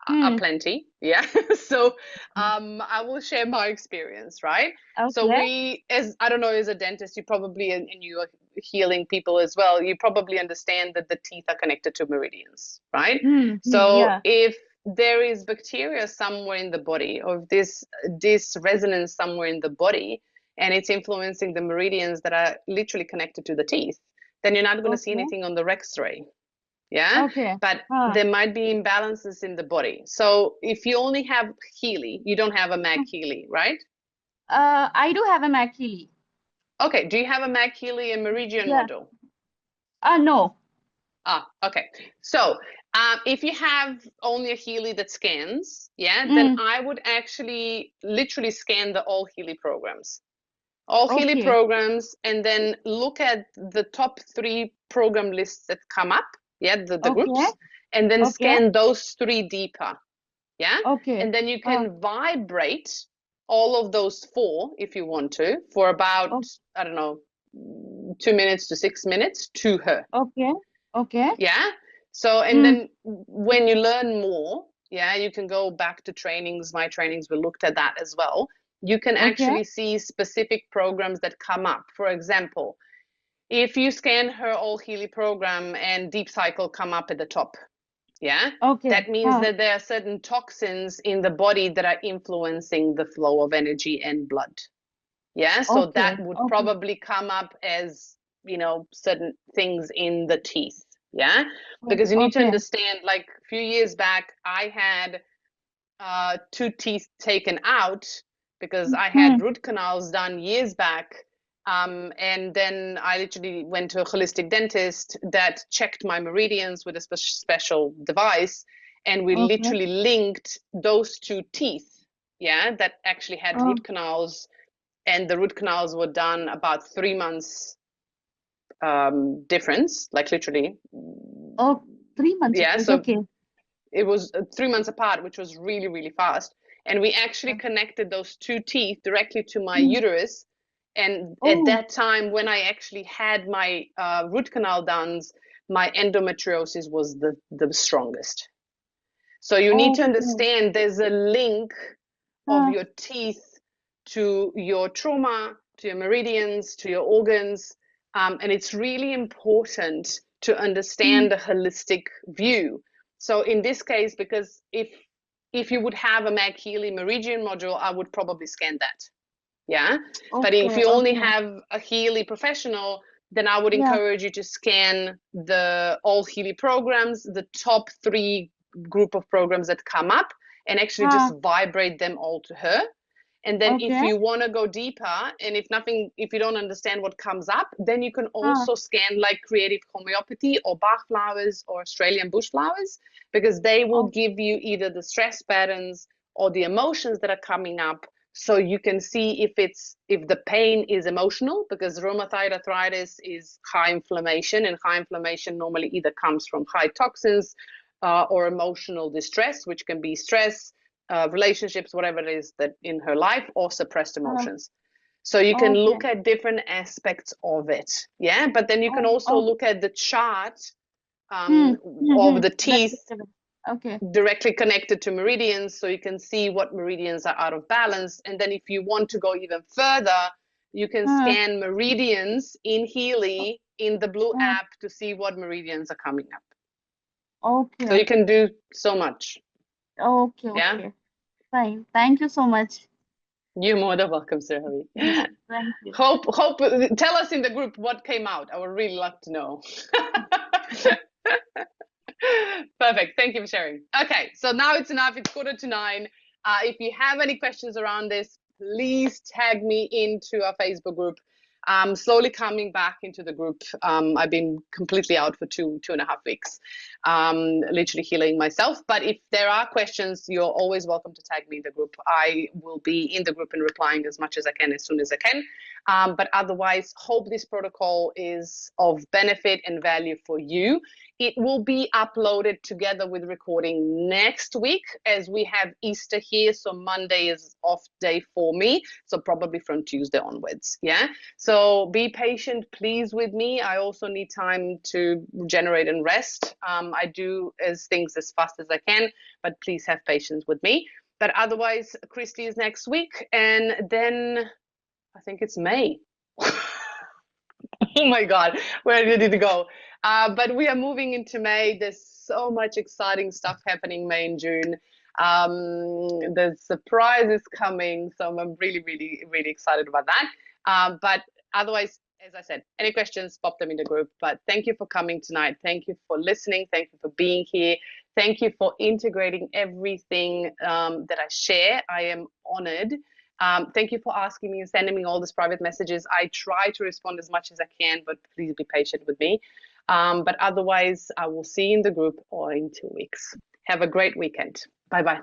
S1: are plenty. Yeah. So, I will share my experience, right? So
S8: Okay.
S1: I don't know, as a dentist, you probably, and you are healing people as well, you probably understand that the teeth are connected to meridians, right? So
S8: Yeah.
S1: if there is bacteria somewhere in the body, or if this resonance somewhere in the body, and it's influencing the meridians that are literally connected to the teeth, then you're not going to see
S8: Okay.
S1: anything on the X-ray. Yeah.
S8: Okay.
S1: But there might be imbalances in the body. So if you only have Healy, you don't have a Mag Healy, right?
S8: I do have a Mac Healy.
S1: Okay. Do you have a Mag Healy and Meridian
S8: Yeah.
S1: module?
S8: No.
S1: Okay. So if you have only a Healy that scans, then I would actually literally scan the all Healy programs. All Healy
S8: Okay.
S1: programs, and then look at the top 3 program lists that come up, the
S8: Okay.
S1: groups, and then
S8: Okay.
S1: scan those 3 deeper. Yeah.
S8: Okay.
S1: And then you can vibrate all of those 4 if you want to for about, I don't know, 2 minutes to 6 minutes to her.
S8: Okay. Okay.
S1: Yeah. So, and then when you learn more, you can go back to trainings. My trainings, we looked at that as well. You can actually see specific programs that come up. For example, if you scan her all Healy program and Deep Cycle come up at the top,
S8: Okay.
S1: that means that there are certain toxins in the body that are influencing the flow of energy and blood. So that would probably come up as, certain things in the teeth. Because you need to understand, like a few years back, I had 2 teeth taken out because I had root canals done years back. And then I literally went to a holistic dentist that checked my meridians with a special device. And we literally linked those 2 teeth, that actually had root canals. And the root canals were done about 3 months difference, like literally.
S8: 3 months.
S1: So
S8: Okay.
S1: it was 3 months apart, which was really, really fast. And we actually connected those 2 teeth directly to my uterus. And at that time, when I actually had my root canal done, my endometriosis was the strongest. So you need to understand there's a link of your teeth to your trauma, to your meridians, to your organs. And it's really important to understand the holistic view. So in this case, because if you would have a Mag Healy Meridian module, I would probably scan that. Yeah. But if you only have a Healy professional, then I would encourage you to scan all Healy programs, the top 3 group of programs that come up, and actually just vibrate them all to her. And then if you want to go deeper, and if you don't understand what comes up, then you can also scan like creative homeopathy or Bach flowers or Australian bush flowers, because they will give you either the stress patterns or the emotions that are coming up. So you can see if the pain is emotional, because rheumatoid arthritis is high inflammation, and high inflammation normally either comes from high toxins or emotional distress, which can be stress, relationships, whatever it is that in her life, or suppressed emotions. So you can look at different aspects of it. Yeah. But then you can also look at the chart of the teeth directly connected to meridians, so you can see what meridians are out of balance. And then if you want to go even further, you can scan meridians in Healy in the blue app to see what meridians are coming up. So you can do so much. Yeah?
S8: Fine. Thank you so much.
S1: You're more than welcome, Sir Healy.
S8: Thank you.
S1: Tell us in the group what came out. I would really love to know. Perfect. Thank you for sharing. Okay, so now it's enough. It's 8:45. If you have any questions around this, please tag me into our Facebook group. I'm slowly coming back into the group. I've been completely out for 2.5 weeks, literally healing myself. But if there are questions, you're always welcome to tag me in the group. I will be in the group and replying as much as I can, as soon as I can. But otherwise, hope this protocol is of benefit and value for you. It will be uploaded together with recording next week, as we have Easter here. So Monday is off day for me. So probably from Tuesday onwards. Yeah. So be patient, please, with me. I also need time to regenerate and rest. I do things as fast as I can, but please have patience with me. But otherwise, Christy is next week. And then I think it's May. Oh my God, where did it go? But we are moving into May. There's so much exciting stuff happening May and June. The surprise is coming, so I'm really, really, really excited about that. But otherwise, as I said, any questions, pop them in the group. But thank you for coming tonight. Thank you for listening. Thank you for being here. Thank you for integrating everything that I share. I am honored. Thank you for asking me and sending me all these private messages. I try to respond as much as I can, but please be patient with me. But otherwise, I will see you in the group or in 2 weeks. Have a great weekend. Bye-bye.